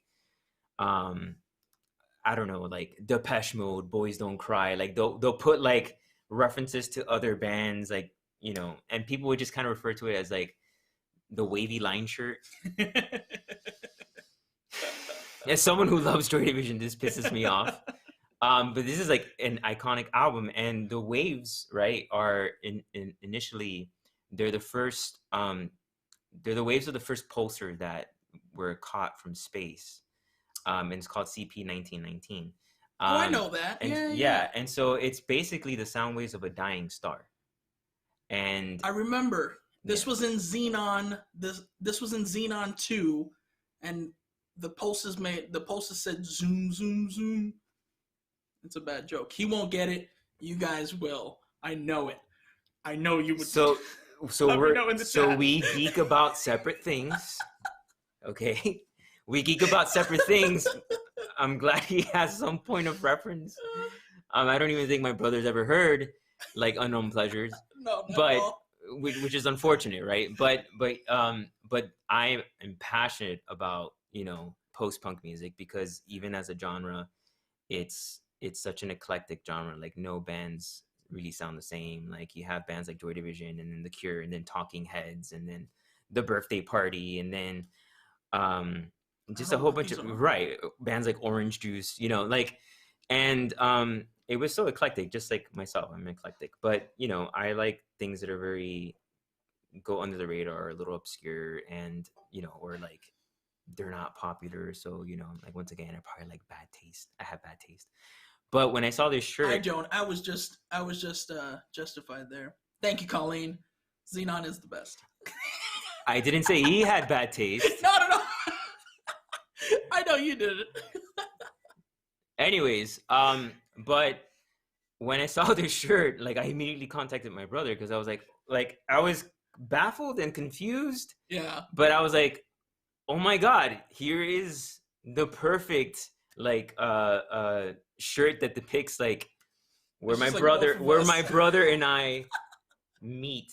S2: I don't know, like Depeche Mode, Boys Don't Cry. Like they'll put like references to other bands, like, you know, and people would just kind of refer to it as like the wavy line shirt. As someone who loves Joy Division, this pisses me off. But this is like an iconic album, and the waves, right, are initially they're the first they're the waves of the first pulsar that were caught from space. And it's called CP 1919.
S1: I know that.
S2: And yeah, and so it's basically the sound waves of a dying star. And
S1: I remember this was in Xenon. This was in Xenon 2, and the pulses said zoom, zoom, zoom. It's a bad joke. He won't get it. You guys will. I know it. I know you would.
S2: So we geek about separate things. Okay. We geek about separate things. I'm glad he has some point of reference. I don't even think my brother's ever heard like Unknown Pleasures.
S1: No,
S2: but which is unfortunate, right? But I am passionate about, you know, post-punk music because even as a genre, it's such an eclectic genre. Like no bands really sound the same. Like you have bands like Joy Division and then The Cure and then Talking Heads and then The Birthday Party and then just a whole bunch of bands like Orange Juice, you know, like, and it was so eclectic, just like myself. I'm eclectic, but you know, I like things that are very go under the radar, a little obscure, and you know, or like they're not popular. So you know, like once again, I probably like bad taste. I have bad taste. But when I saw this shirt,
S1: I don't. I was just justified there. Thank you, Colleen. Xenon is the best.
S2: I didn't say he had bad taste.
S1: No. I know you did it.
S2: Anyways, but when I saw this shirt, like I immediately contacted my brother because I was like I was baffled and confused.
S1: Yeah.
S2: But I was like, oh my God, here is the perfect like shirt that depicts like where my brother and I meet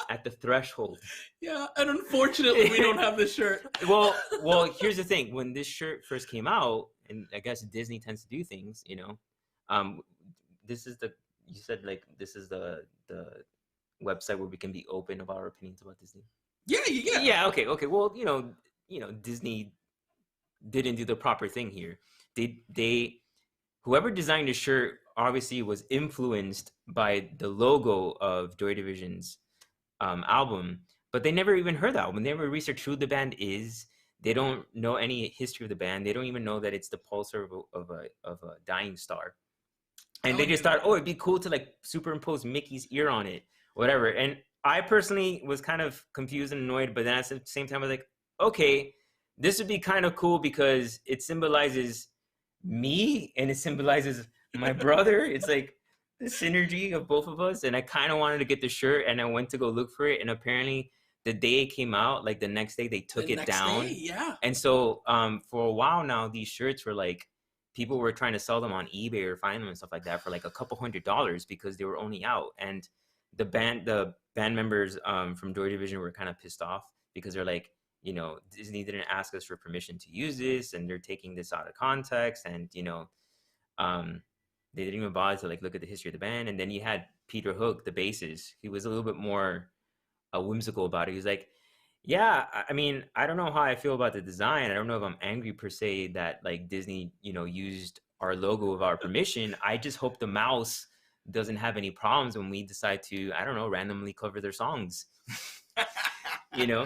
S2: at the threshold.
S1: Yeah, and unfortunately we don't have this shirt.
S2: Well, here's the thing. When this shirt first came out, and I guess Disney tends to do things, you know, this is the website where we can be open about our opinions about Disney. Yeah, okay. Well, you know, Disney didn't do the proper thing here. They whoever designed the shirt obviously was influenced by the logo of Joy Division's album, but they never even heard the album. They never researched who the band is. They don't know any history of the band. They don't even know that it's the pulsar of a dying star. And they just thought, oh, it'd be cool to like superimpose Mickey's ear on it, whatever. And I personally was kind of confused and annoyed, but then at the same time, I was like, okay, this would be kind of cool because it symbolizes me and it symbolizes my brother. It's like the synergy of both of us. And I kind of wanted to get the shirt, and I went to go look for it. And apparently the day it came out, like the next day, they took it down.
S1: Yeah.
S2: And so for a while now, these shirts were like, people were trying to sell them on eBay or find them and stuff like that for like a couple $100s because they were only out. And the band members from Joy Division were kind of pissed off because they're like, you know, Disney didn't ask us for permission to use this, and they're taking this out of context, and you know, they didn't even bother to like look at the history of the band. And then you had Peter Hook, the bassist. He was a little bit more whimsical about it. He was like, yeah, I mean, I don't know how I feel about the design. I don't know if I'm angry per se that like Disney, you know, used our logo without our permission. I just hope the mouse doesn't have any problems when we decide to, I don't know, randomly cover their songs. You know?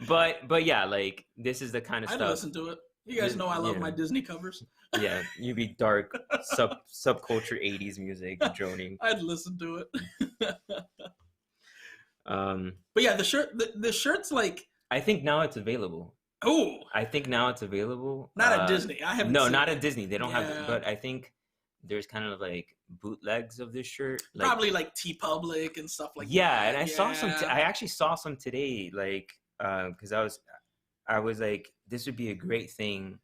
S2: But yeah, like this is the kind of
S1: I'd
S2: stuff.
S1: listen to it. You guys know I love my Disney covers.
S2: Yeah, you'd be dark subculture 80s music droning.
S1: I'd listen to it. But yeah, the shirt's like,
S2: I think now it's available.
S1: Oh,
S2: I think now it's available.
S1: Not at Disney. I haven't.
S2: No,
S1: seen
S2: not
S1: it.
S2: at Disney. They don't have. But I think there's kind of like bootlegs of this shirt. Like,
S1: probably like TeePublic and stuff like that.
S2: Yeah, and I saw some. I actually saw some today. Like, because I was like, this would be a great thing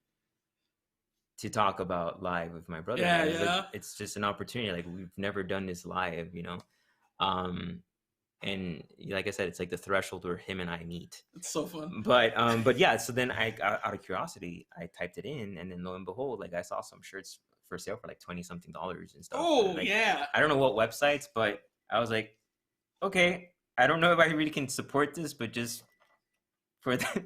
S2: to talk about live with my brother.
S1: Yeah,
S2: yeah.
S1: Yeah.
S2: Like, it's just an opportunity. Like we've never done this live, you know. And like I said, it's like the threshold where him and I meet.
S1: It's so fun.
S2: But yeah, so then I, out of curiosity, I typed it in, and then lo and behold, like I saw some shirts for sale for like $20-something and stuff.
S1: Oh,
S2: like,
S1: yeah.
S2: I don't know what websites, but I was like, okay, I don't know if I really can support this, but just for the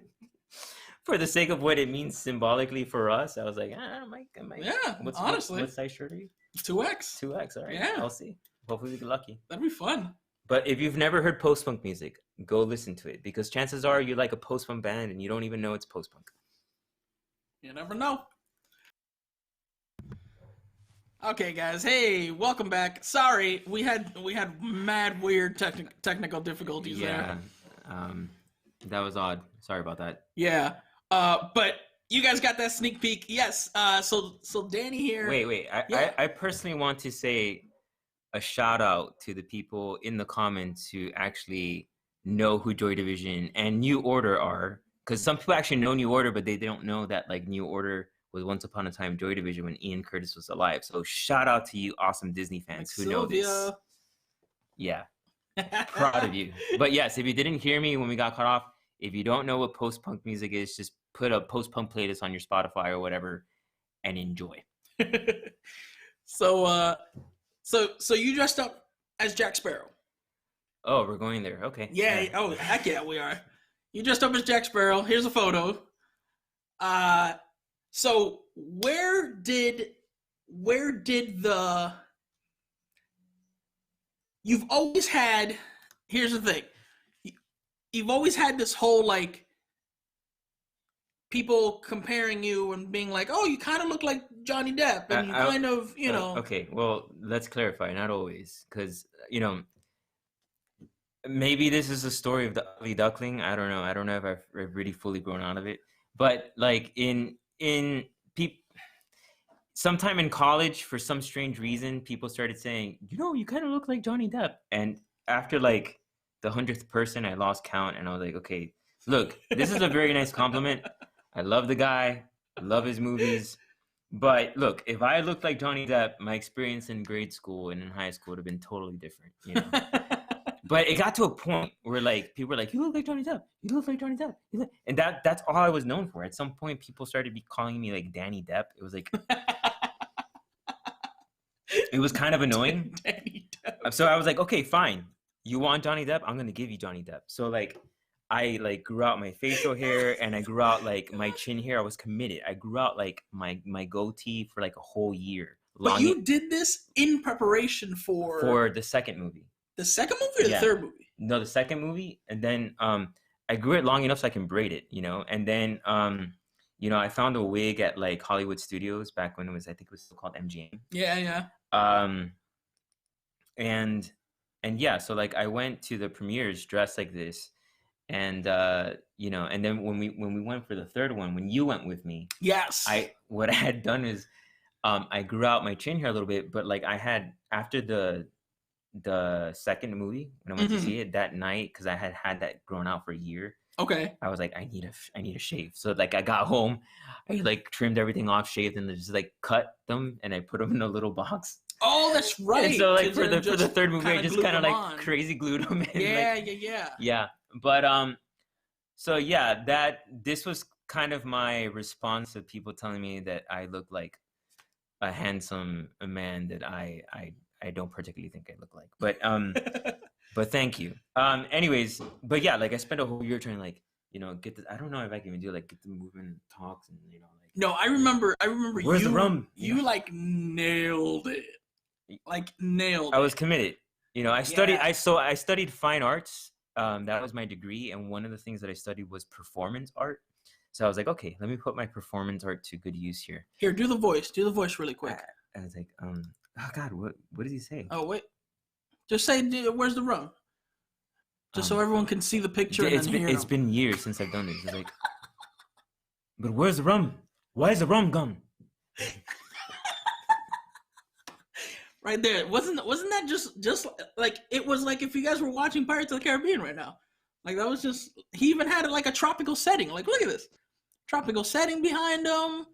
S2: for the sake of what it means symbolically for us, I was like, I might.
S1: Yeah, honestly.
S2: What size shirt are you?
S1: 2X.
S2: 2X. All right.
S1: Yeah.
S2: I'll see. Hopefully we get lucky.
S1: That'd be fun.
S2: But if you've never heard post-punk music, go listen to it, because chances are you like a post-punk band and you don't even know it's post-punk.
S1: You never know. Okay, guys. Hey, welcome back. Sorry, we had mad weird technical difficulties there.
S2: That was odd. Sorry about that.
S1: Yeah. But you guys got that sneak peek. Yes. So Danny here.
S2: Wait. I personally want to say a shout out to the people in the comments who actually know who Joy Division and New Order are, because some people actually know New Order, but they don't know that like New Order was once upon a time Joy Division when Ian Curtis was alive. So shout out to you awesome Disney fans who know this. Yeah. Proud of you. But yes, if you didn't hear me when we got cut off, if you don't know what post-punk music is, just put a post-punk playlist on your Spotify or whatever and enjoy.
S1: So you dressed up as Jack Sparrow.
S2: Oh, we're going there. Okay.
S1: Yeah. Oh, heck yeah, we are. You dressed up as Jack Sparrow. Here's a photo. So where did the... You've always had... Here's the thing. You've always had this whole, like, people comparing you and being like, oh, you kind of look like Johnny Depp, and you kind of, you know.
S2: Okay, well, let's clarify. Not always, because, you know, maybe this is a story of the ugly duckling. I don't know. I don't know if I've really fully grown out of it. But, like, sometime in college, for some strange reason, people started saying, you know, you kind of look like Johnny Depp. And after, like, the 100th person, I lost count, and I was like, okay, look, this is a very nice compliment. I love the guy. I love his movies. But look, if I looked like Johnny Depp, my experience in grade school and in high school would have been totally different, you know? But it got to a point where, like, people were like, you look like Johnny Depp. You look like Johnny Depp. And that's all I was known for. At some point, people started calling me, like, Danny Depp. It was like... it was kind of annoying.
S1: Danny Depp.
S2: So I was like, okay, fine. You want Johnny Depp? I'm going to give you Johnny Depp. So, like... I like grew out my facial hair and I grew out like my chin hair. I was committed. I grew out like my goatee for like a whole year.
S1: But you did this in preparation for
S2: the second movie.
S1: The second movie or the third movie?
S2: No, the second movie. And then I grew it long enough so I can braid it, you know. And then you know, I found a wig at like Hollywood Studios back when I think it was still called MGM.
S1: Yeah.
S2: And yeah, so like I went to the premieres dressed like this. And you know, and then when we went for the third one, when you went with me,
S1: Yes.
S2: what I had done is I grew out my chin hair a little bit, but like I had after the second movie when I went to see it that night, because I had that grown out for a year.
S1: Okay.
S2: I was like, I need a shave. So like I got home, I like trimmed everything off, shaved, and just like cut them and I put them in a little box.
S1: Oh, that's right.
S2: And so like for the third movie, I just kind of like crazy glued them in.
S1: Yeah,
S2: like, yeah. But so yeah, this was kind of my response to people telling me that I look like a handsome man that I don't particularly think I look like. But but thank you. Anyways, but yeah, like I spent a whole year trying to like, you know, get the, I don't know if I can even do like get the movement talks and you know like.
S1: No, I remember
S2: Where's the rum?
S1: You like nailed it. Like nailed it.
S2: I was committed. You know, I studied fine arts. That was my degree, and one of the things that I studied was performance art. So I was like, okay, let me put my performance art to good use here.
S1: Here, do the voice really quick.
S2: I was like, oh God, what did he say?
S1: Oh wait, just say, where's the rum? Just so everyone can see the picture.
S2: It's been years since I've done this. It's like, but where's the rum? Why is the rum gone?
S1: Right there. Wasn't that just like it was like if you guys were watching Pirates of the Caribbean right now? Like that was just, he even had it like a tropical setting. Like look at this. Tropical setting behind him.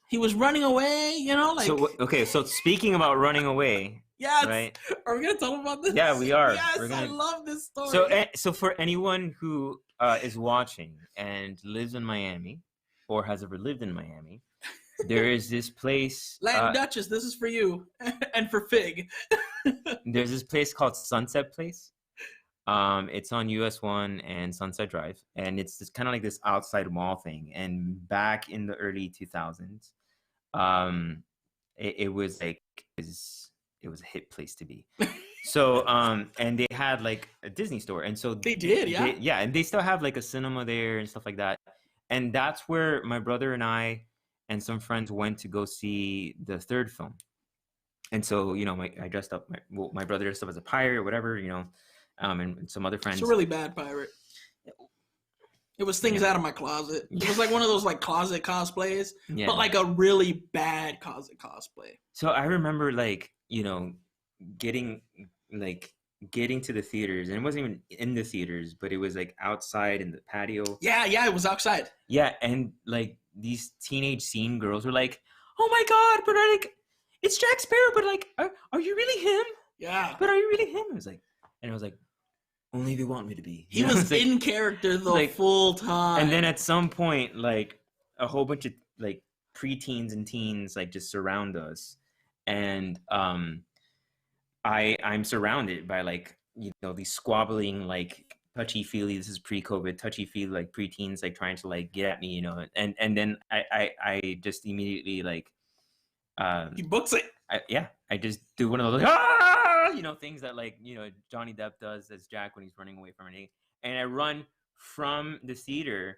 S1: He was running away, you know, like.
S2: So okay, so speaking about running away.
S1: Yes.
S2: Right.
S1: Are we gonna tell them about this?
S2: Yeah, we are.
S1: Yes, I love this story.
S2: So for anyone who is watching and lives in Miami or has ever lived in Miami, there is this place.
S1: Latin Duchess, this is for you and for Fig.
S2: There's this place called Sunset Place. It's on US 1 and Sunset Drive, and it's just kind of like this outside mall thing. And back in the early 2000s, it was like it was a hit place to be. So and they had like a Disney store, and so
S1: they did, yeah,
S2: and they still have like a cinema there and stuff like that. And that's where my brother and I and some friends went to go see the third film. And so, you know, I dressed up. My brother dressed up as a pirate or whatever, you know. And some other friends.
S1: It's a really bad pirate. It was things out of my closet. It was like one of those like closet cosplays, but like a really bad closet cosplay.
S2: So I remember like, you know, getting to the theaters, and it wasn't even in the theaters, but it was like outside in the patio.
S1: Yeah, it was outside.
S2: Yeah, and like these teenage scene girls were like, "Oh my God, but like, it's Jack Sparrow, but like, are you really him?
S1: Yeah,
S2: but are you really him?" And I was like, only if you want me to be.
S1: He was like, in character the like, full time.
S2: And then at some point, like a whole bunch of like preteens and teens like just surround us, and I'm surrounded by like, you know, these squabbling like touchy-feely. This is pre-COVID, touchy-feely like preteens like trying to like get at me, you know. And then I just immediately like
S1: he books it.
S2: I just do one of those like, you know, things that like, you know, Johnny Depp does as Jack when he's running away from an, and I run from the theater,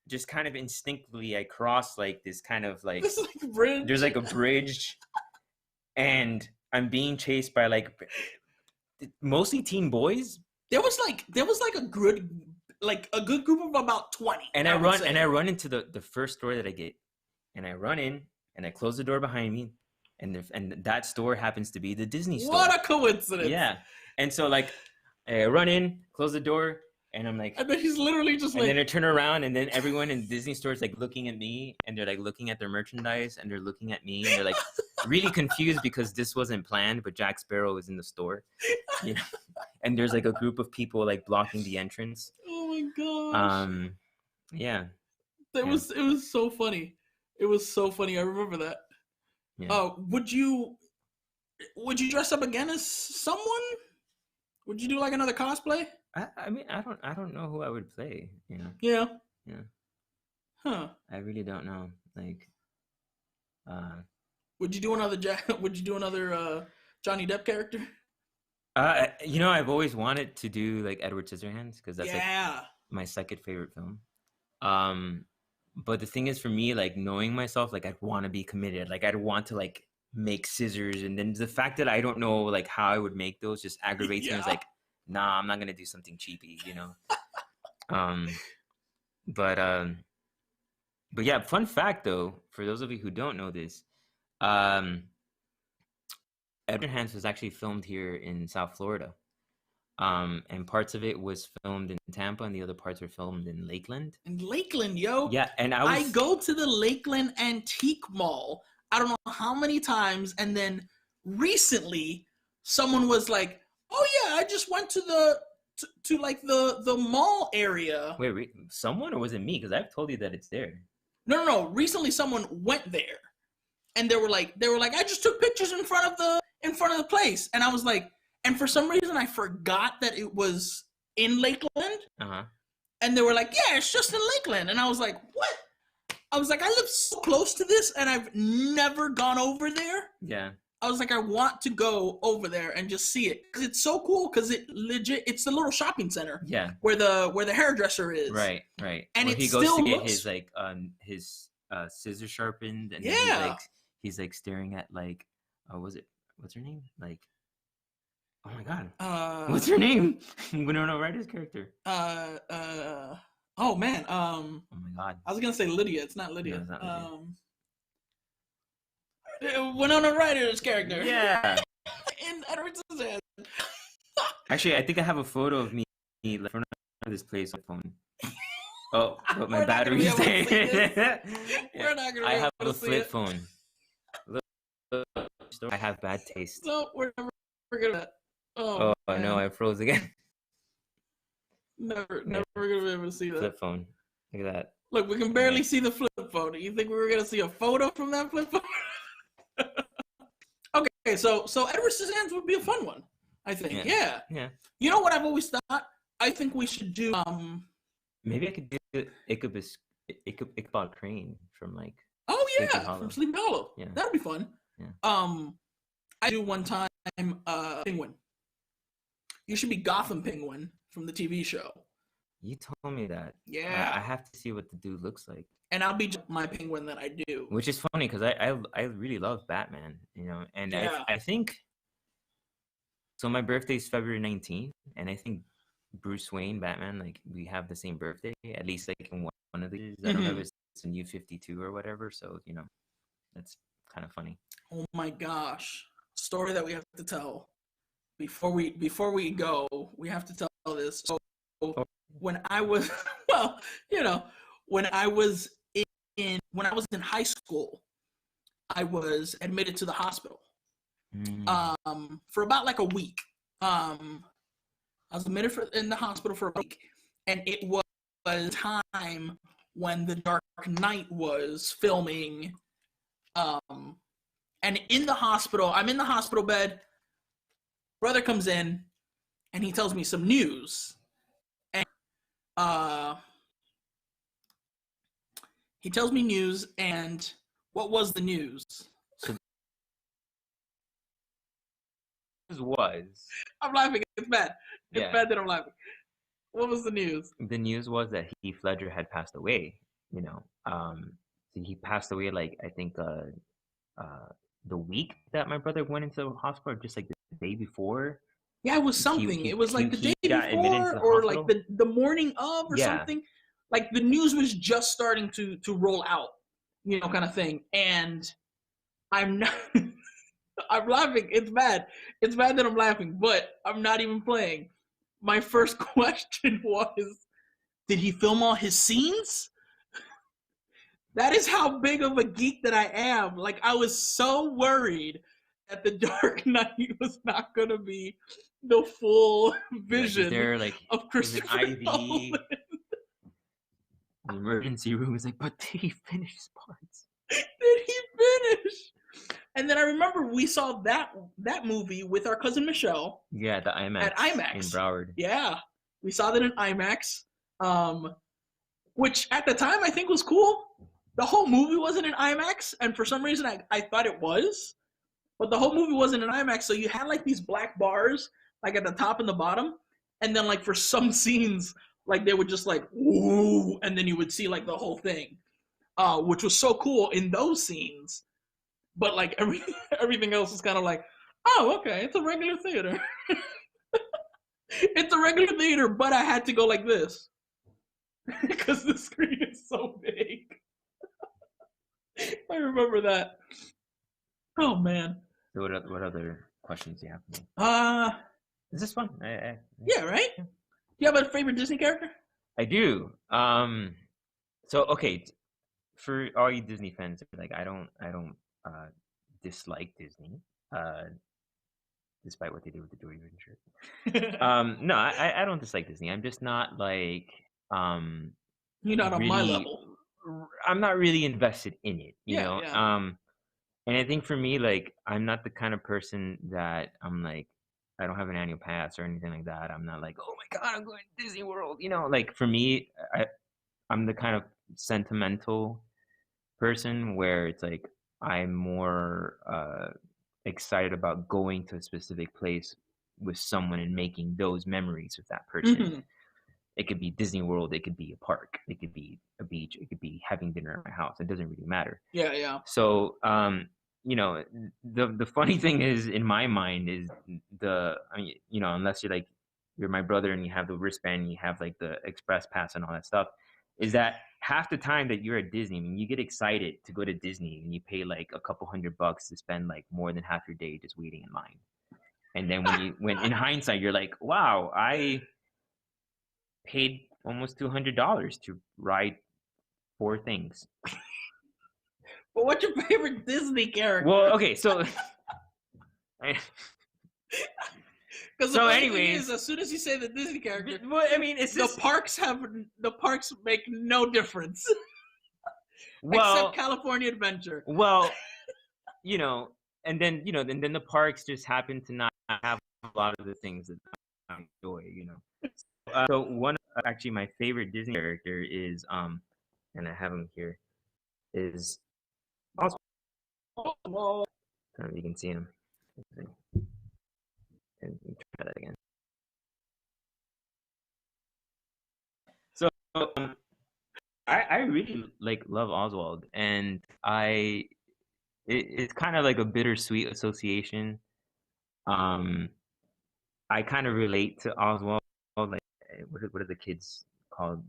S2: just kind of instinctively. I cross like this kind of like,
S1: bridge.
S2: There's like a bridge, and I'm being chased by like mostly teen boys.
S1: There was like a good group of about 20.
S2: And I run into the first door that I get, and I run in and I close the door behind me. And that store happens to be the Disney store.
S1: What a coincidence!
S2: Yeah, and so like, I run in, close the door, and I'm like,
S1: and then he's literally just
S2: and then I turn around, and then everyone in Disney store is like looking at me, and they're like looking at their merchandise, and they're looking at me, and they're like really confused because this wasn't planned, but Jack Sparrow was in the store, you know, and there's like a group of people like blocking the entrance.
S1: Oh my gosh!
S2: Yeah,
S1: it was so funny. It was so funny. I remember that. Yeah. Would you dress up again as someone? Would you do like another cosplay?
S2: I mean, I don't know who I would play, you know.
S1: Yeah.
S2: Huh. I really don't know. Like,
S1: would you do another Johnny Depp character?
S2: You know, I've always wanted to do like Edward Scissorhands, because that's like my second favorite film. But the thing is, for me, like knowing myself, like I'd want to be committed. Like I'd want to like make scissors, and then the fact that I don't know like how I would make those just aggravates me. It's like, nah, I'm not gonna do something cheapy, you know. Um, but yeah, fun fact though, for those of you who don't know this, Edward Hands was actually filmed here in South Florida. And parts of it was filmed in Tampa, and the other parts were filmed in Lakeland.
S1: In Lakeland, yo.
S2: Yeah, and
S1: I go to the Lakeland Antique Mall. I don't know how many times, and then recently, someone was like, "Oh yeah, I just went to the mall area."
S2: Wait, someone, or was it me? Because I've told you that it's there.
S1: No. Recently, someone went there, and they were like, "I just took pictures in front of the place," and I was like. And for some reason, I forgot that it was in Lakeland.
S2: Uh-huh.
S1: And they were like, yeah, it's just in Lakeland. And I was like, what? I was like, I live so close to this, and I've never gone over there.
S2: Yeah.
S1: I was like, I want to go over there and just see it. Because it's so cool, because it's the little shopping center.
S2: Yeah.
S1: Where the hairdresser is.
S2: Right.
S1: And
S2: he goes to get his scissors sharpened, and then he's staring at what's her name? Oh my god. What's her name? Winona Ryder's character.
S1: Oh man.
S2: Oh my god.
S1: I was gonna say Lydia. It's not Lydia.
S2: No, it's not Lydia.
S1: Winona Ryder's character.
S2: Yeah.
S1: In Edward Scissorhands.
S2: Actually, I think I have a photo of me in front of this place on phone. Oh, but my battery's dead.
S1: We're not gonna.
S2: I have a flip phone. Look, I have bad taste.
S1: No, we're never gonna.
S2: Oh, I know, I froze again.
S1: Never gonna be able to see that.
S2: Flip phone. Look at that.
S1: Look, we can barely see the flip phone. You think we were gonna see a photo from that flip phone? Okay, so Edward Scissorhands would be a fun one, I think. Yeah. You know what I've always thought? I think we should do.
S2: Maybe I could do Ichabod Crane from
S1: Oh yeah, from Sleepy Hollow.
S2: Yeah,
S1: that would be fun.
S2: Yeah.
S1: I do one time. Penguin. You should be Gotham Penguin from the TV show.
S2: You told me that.
S1: Yeah.
S2: I have to see what the dude looks like.
S1: And I'll be my penguin that I do.
S2: Which is funny because I really love Batman, and I think so. My birthday is February 19th, and I think Bruce Wayne, Batman, we have the same birthday, at least in one of these. I don't know if it's a New 52 or whatever. So that's kind of funny.
S1: Oh my gosh. Story that we have to tell before we go. We have to tell this. So when I was when I was in high school, I was admitted to the hospital for about a week. I was admitted in the hospital for a week, and it was a time when The Dark Knight was filming. And in the hospital, I'm in the hospital bed. Brother comes in, and he tells me some news. And he tells me news, and what was the news? I'm laughing. It's bad. It's bad that I'm laughing. What was the news?
S2: The news was that Heath Ledger had passed away. So he passed away I think the week that my brother went into the hospital, or just the day before.
S1: Yeah, it was something. It was the day before, or the morning of, or something. The news was just starting to roll out, kind of thing. And I'm not. I'm laughing. It's bad. It's bad that I'm laughing, but I'm not even playing. My first question was, did he film all his scenes? That is how big of a geek that I am. I was so worried that The Dark Knight was not going to be the full vision of Christopher Nolan.
S2: The emergency room is but did he finish his parts?
S1: Did he finish? And then I remember we saw that movie with our cousin Michelle.
S2: Yeah, the IMAX.
S1: At IMAX.
S2: In Broward.
S1: Yeah. We saw that in IMAX. Which at the time I think was cool. The whole movie wasn't in IMAX, and for some reason I thought it was. But the whole movie wasn't in IMAX, so you had these black bars at the top and the bottom, and then for some scenes they would just woo, and then you would see the whole thing, which was so cool in those scenes. But everything else is kind of oh, okay, it's a regular theater. It's a regular theater, but I had to go like this. because the screen is so big. I remember that. Oh man.
S2: So what other questions do you have for me? Is this fun?
S1: Yeah, right? Do you have a favorite Disney character?
S2: I do. So okay, for all you Disney fans, like I don't dislike Disney, despite what they did with the Joy Division shirt. No, I don't dislike Disney. I'm just not like
S1: You're not on my
S2: really.
S1: level.
S2: I'm not really invested in it, you know.
S1: Yeah.
S2: And I think for me, like, I'm not the kind of person that I'm like, I don't have an annual pass or anything like that. I'm not like, oh my God, I'm going to Disney World. You know, like for me, I'm the kind of sentimental person where it's like I'm more excited about going to a specific place with someone and making those memories with that person.
S1: Mhm.
S2: It could be Disney World, it could be a park, it could be a beach, it could be having dinner at my house. It doesn't really matter.
S1: Yeah.
S2: So, you know, the funny thing is in my mind is you know, unless you're my brother and you have the wristband and you have like the express pass and all that stuff, is that half the time that you're at Disney, I mean, you get excited to go to Disney and you pay like a couple $100 to spend like more than half your day just waiting in line. And then when in hindsight, you're like, wow, I paid almost $200 to ride 4 things.
S1: But what's your favorite Disney character?
S2: Well, okay, so
S1: So
S2: anyways,
S1: as soon as you say the Disney character,
S2: well, I mean, it's
S1: the
S2: just,
S1: parks make no difference.
S2: well,
S1: Except California Adventure.
S2: Well, you know, and then the parks just happen to not have a lot of the things that I enjoy, you know. So one actually my favorite Disney character is and I have him here is Oswald. I don't know if you can see him. And try that again. So I really love Oswald, and it's kind of like a bittersweet association. I kind of relate to Oswald. Like, what are the kids called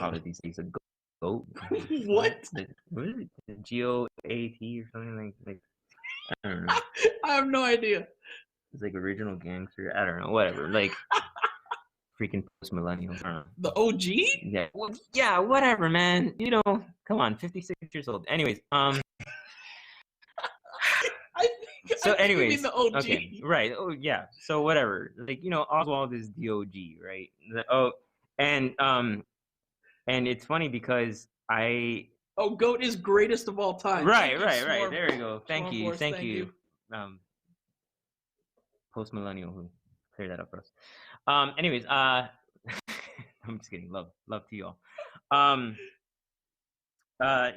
S2: it these days? A goat?
S1: What?
S2: What is it? GOAT or something like I don't know.
S1: I have no idea.
S2: It's like original gangster. I don't know. Whatever. Like freaking post millennial. I don't know.
S1: The OG?
S2: Yeah. Well, yeah. Whatever, man. You know, come on. 56 years old. Anyways. So anyways,
S1: the OG.
S2: Okay, right. Oh yeah. So whatever. Like, you know, Oswald is the OG, right? And it's funny because
S1: GOAT is greatest of all time.
S2: Right. There you go. Thank you. Post millennial who cleared that up for us. Anyways, I'm just kidding. Love to y'all.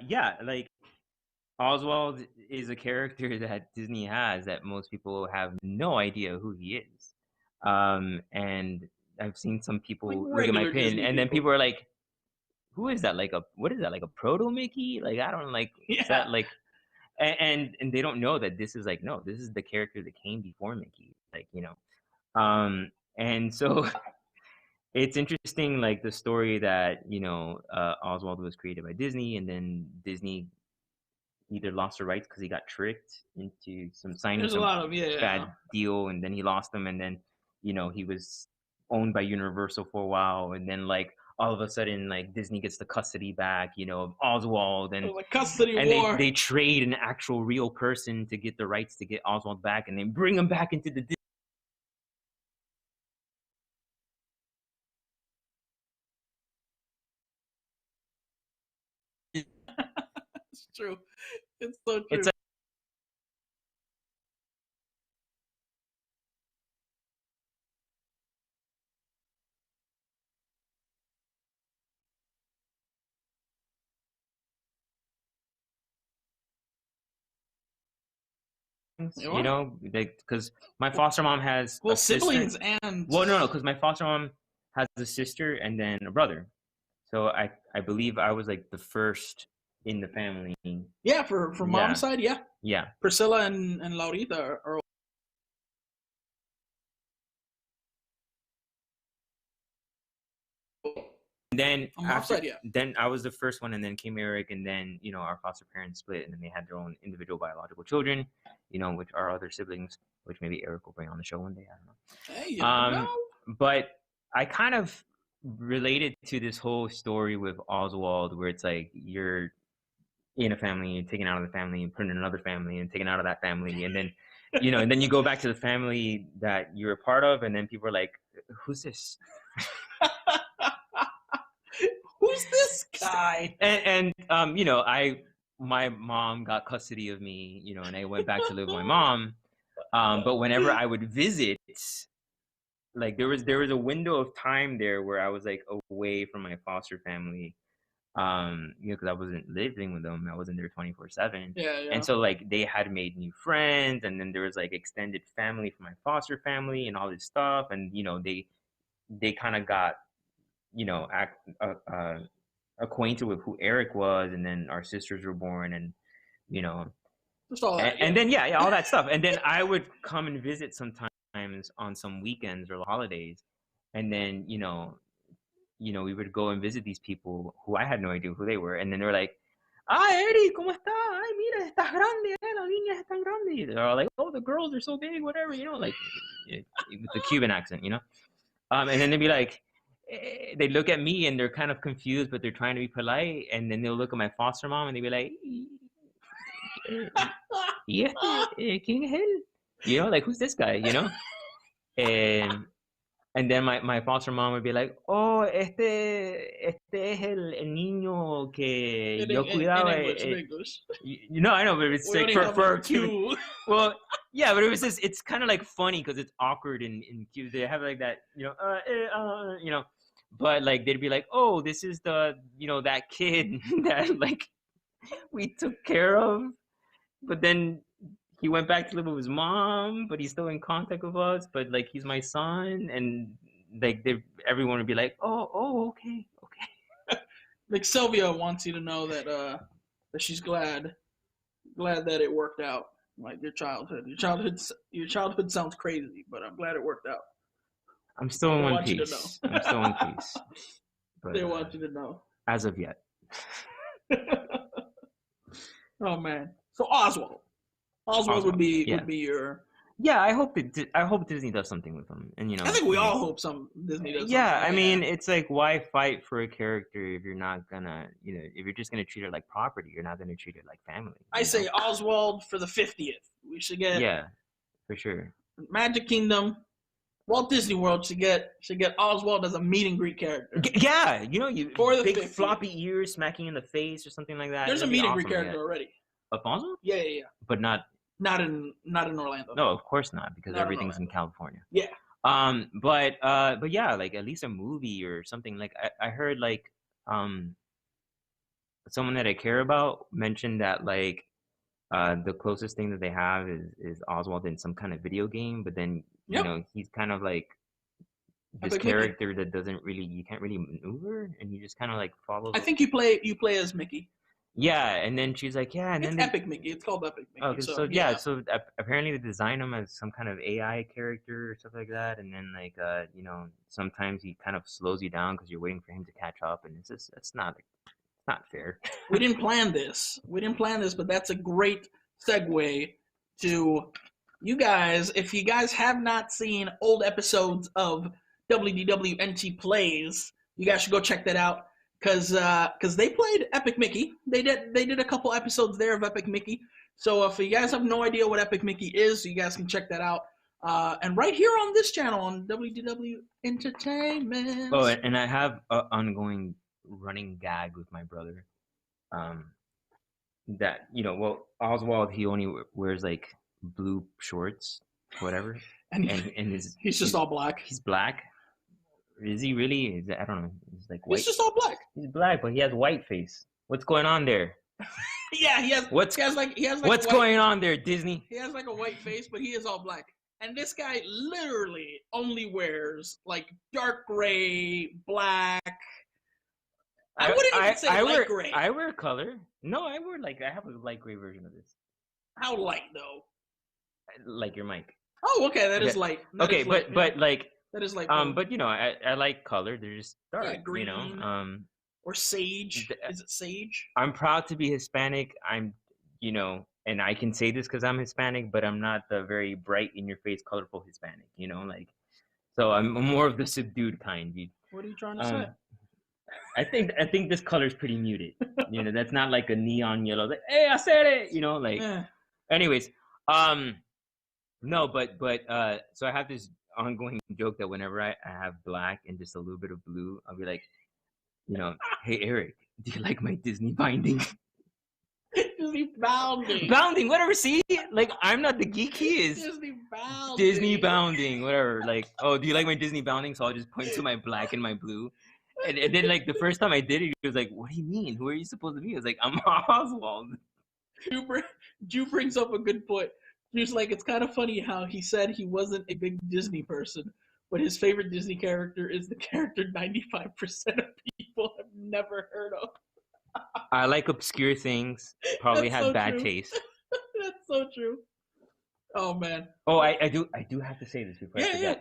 S2: Yeah, like Oswald is a character that Disney has that most people have no idea who he is. And I've seen some people look at my pin, and then people are like, "Who is that? What is that? Like a proto Mickey? Like I don't like. Yeah. Is that like?" And they don't know that this is like no, this is the character that came before Mickey. Like, you know, and so it's interesting, like the story that, you know, Oswald was created by Disney, and then Disney either lost the rights because he got tricked into signing some bad deal, and then he lost them, and then, you know, he was owned by Universal for a while, and then like all of a sudden like Disney gets the custody back, you know, of Oswald, and they trade an actual real person to get the rights to get Oswald back, and they bring him back into the
S1: It's true. It's so true.
S2: It's you know, because my foster mom has
S1: siblings
S2: sister.
S1: and
S2: no, because my foster mom has a sister and then a brother. So I believe I was like the first in the family.
S1: Yeah, for mom's side, yeah.
S2: Yeah.
S1: Priscilla and Laurita are
S2: then
S1: On my side, yeah.
S2: then I was the first one, and then came Eric, and then our foster parents split, and then they had their own individual biological children, which are other siblings, which maybe Eric will bring on the show one day. I don't know.
S1: Hey, you never know.
S2: But I kind of related to this whole story with Oswald, where it's like you're in a family, and taken out of the family, and put in another family, and taken out of that family, and then and then you go back to the family that you're a part of, and then people are like, "Who's this?"
S1: Who's this guy?
S2: And my mom got custody of me, and I went back to live with my mom. But whenever I would visit, like there was a window of time there where I was like away from my foster family, because I wasn't living with them. I wasn't there 24/7.
S1: Yeah.
S2: And so like they had made new friends, and then there was like extended family from my foster family and all this stuff, and they kind of got acquainted with who Eric was, and then our sisters were born, and
S1: just all that,
S2: and then all that stuff, and then I would come and visit sometimes on some weekends or holidays, and then we would go and visit these people who I had no idea who they were, and then they were like, Eric, ¿cómo está? Ay, mira, estás grande, las niñas están grandes. They're all like, oh, the girls are so big, whatever, like with the Cuban accent, and then they'd be like, they look at me and they're kind of confused, but they're trying to be polite, and then they'll look at my foster mom and they'd be like, ¿quién es él? Like, who's this guy? And then my foster mom would be like, oh, este es el niño que yo cuidaba.
S1: In English.
S2: I know, but it's like for Cuban. Well, yeah, but it was just, it's kind of like funny because it's awkward in Cuba. They have like that, but like they'd be like, oh, this is the, that kid that like we took care of, but then he went back to live with his mom, but he's still in contact with us, but like he's my son, and like everyone would be like, oh, okay.
S1: Like Sylvia wants you to know that she's glad that it worked out. Like your childhood sounds crazy, but I'm glad it worked out.
S2: I'm still in one piece. I'm still in peace. But,
S1: they want you to know.
S2: As of yet.
S1: Oh man. So Oswald would be your.
S2: Yeah, I hope Disney does something with him, and
S1: I think we all hope Disney does.
S2: Yeah, I mean, it's like, why fight for a character if you're not gonna, if you're just gonna treat it like property, you're not gonna treat it like family.
S1: I say Oswald for the 50th. We should get.
S2: Yeah, for sure.
S1: Magic Kingdom, Walt Disney World should get Oswald as a meet and greet character.
S2: Yeah, you
S1: for the
S2: big
S1: 50th.
S2: Floppy ears smacking in the face or something like that.
S1: There's a meet and greet character already.
S2: Of Oswald?
S1: Yeah.
S2: But not
S1: in Orlando.
S2: No, of course not, because
S1: not
S2: everything's in California.
S1: Yeah.
S2: But yeah, like at least a movie or something. Like I heard like someone that I care about mentioned that like the closest thing that they have is Oswald in some kind of video game, but then he's kind of like this character that you can't really maneuver, and you just kind of like follow.
S1: I think you play as Mickey.
S2: Yeah, and then she's like, yeah, and
S1: it's
S2: then
S1: Epic Mickey. It's called Epic Mickey.
S2: Okay, so apparently they design him as some kind of AI character or stuff like that, and then like sometimes he kind of slows you down because you're waiting for him to catch up, and it's not fair.
S1: We didn't plan this, but that's a great segue to you guys. If you guys have not seen old episodes of WDWNT Plays, you guys should go check that out. Because they played Epic Mickey. They did a couple episodes there of Epic Mickey. So if you guys have no idea what Epic Mickey is, you guys can check that out. And right here on this channel on WDW Entertainment.
S2: Oh, and I have an ongoing running gag with my brother. That Oswald, he only wears like blue shorts, whatever, and
S1: he's just all black.
S2: He's black. Is he really? I don't know. He's like white.
S1: He's just all black.
S2: He's black, but he has white face. What's going on there?
S1: Yeah, he has.
S2: What's going on there, Disney?
S1: He has like a white face, but he is all black. And this guy literally only wears like dark gray, black. I wouldn't even say light gray.
S2: I wear color. No, I have a light gray version of this.
S1: How light though?
S2: Like your mic.
S1: Oh, okay, that is light.
S2: But like
S1: That is like
S2: But you know, I like color. They're just dark.
S1: Yeah, green.
S2: You know,
S1: or sage. Is it sage?
S2: I'm proud to be Hispanic. I'm, you know, and I can say this because I'm Hispanic, but I'm not the very bright in your face, colorful Hispanic. You know, like, so I'm more of the subdued kind. Dude.
S1: What are you trying to say?
S2: I think this color is pretty muted. You know, that's not like a neon yellow. Like, hey, I said it. You know, like. Anyways, no, but so I have this ongoing joke that whenever I have black and just a little bit of blue, I'll be like, you know, hey Eric, do you like my Disney binding?
S1: Disney bounding.
S2: Bounding, whatever. See, like I'm not the geek he is.
S1: Disney bounding.
S2: Disney bounding, whatever. Like, oh, do you like my Disney bounding? So I'll just point to my black and my blue. And then like the first time I did it, he was like, what do you mean? Who are you supposed to be? I was like, I'm Oswald.
S1: Drew brings up a good point. Drew's like, it's kind of funny how he said he wasn't a big Disney person, but his favorite Disney character is the character 95% of people have never heard of.
S2: I like obscure things. Probably have bad taste.
S1: That's so true. Oh man.
S2: Oh, I do have to say this before I forget.
S1: Yeah.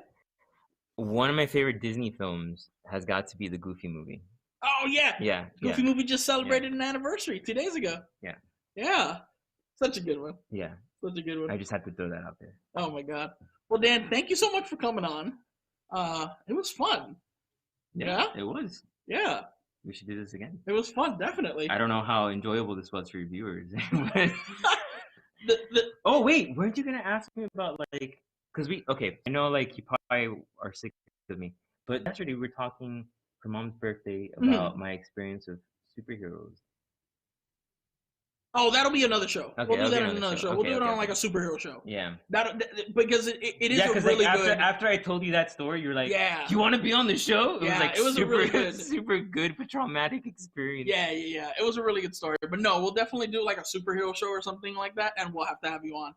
S2: One of my favorite Disney films has got to be the Goofy movie.
S1: Oh yeah.
S2: Yeah.
S1: Goofy movie just celebrated an anniversary 2 days ago.
S2: Yeah.
S1: Yeah. Such a good one.
S2: Yeah.
S1: Such a good one.
S2: I just had to throw that out there.
S1: Oh my god. Well, Dan, thank you so much for coming on. It was fun. Yeah?
S2: It was.
S1: Yeah.
S2: We should do this again.
S1: It was fun, definitely.
S2: I don't know how enjoyable this was for your viewers. Oh wait, weren't you gonna ask me about like? Because I know like you probably are sick of me, but yesterday we were talking for Mom's birthday about my experience of superheroes.
S1: Oh, that'll be another show.
S2: Okay,
S1: we'll do that in another show.
S2: Okay,
S1: we'll do it on like a superhero show.
S2: Yeah.
S1: Because it is a
S2: because
S1: really
S2: like,
S1: good.
S2: After I told you that story, you're like,
S1: yeah.
S2: You want to be on the show? It was like
S1: it was
S2: super,
S1: a really good,
S2: super good but traumatic experience.
S1: Yeah. It was a really good story. But no, we'll definitely do like a superhero show or something like that, and we'll have to have you on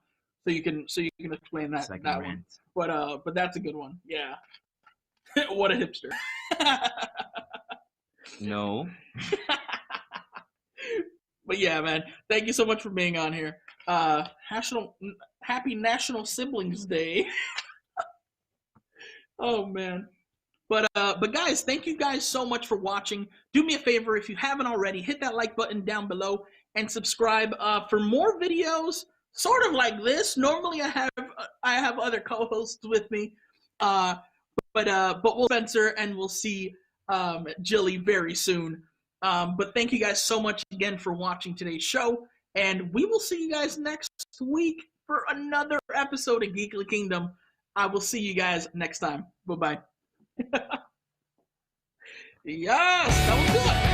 S1: so you can explain that one. But that's a good one. Yeah. What a hipster.
S2: No.
S1: But yeah, man, thank you so much for being on here. Happy National Siblings Day. Oh man. But guys, thank you guys so much for watching. Do me a favor, if you haven't already, hit that like button down below and subscribe for more videos sort of like this. Normally I have other co-hosts with me. But we'll Spencer and we'll see Jilly very soon. But thank you guys so much again for watching today's show, and we will see you guys next week for another episode of Geekly Kingdom. I will see you guys next time. Bye-bye. Yes, that was good.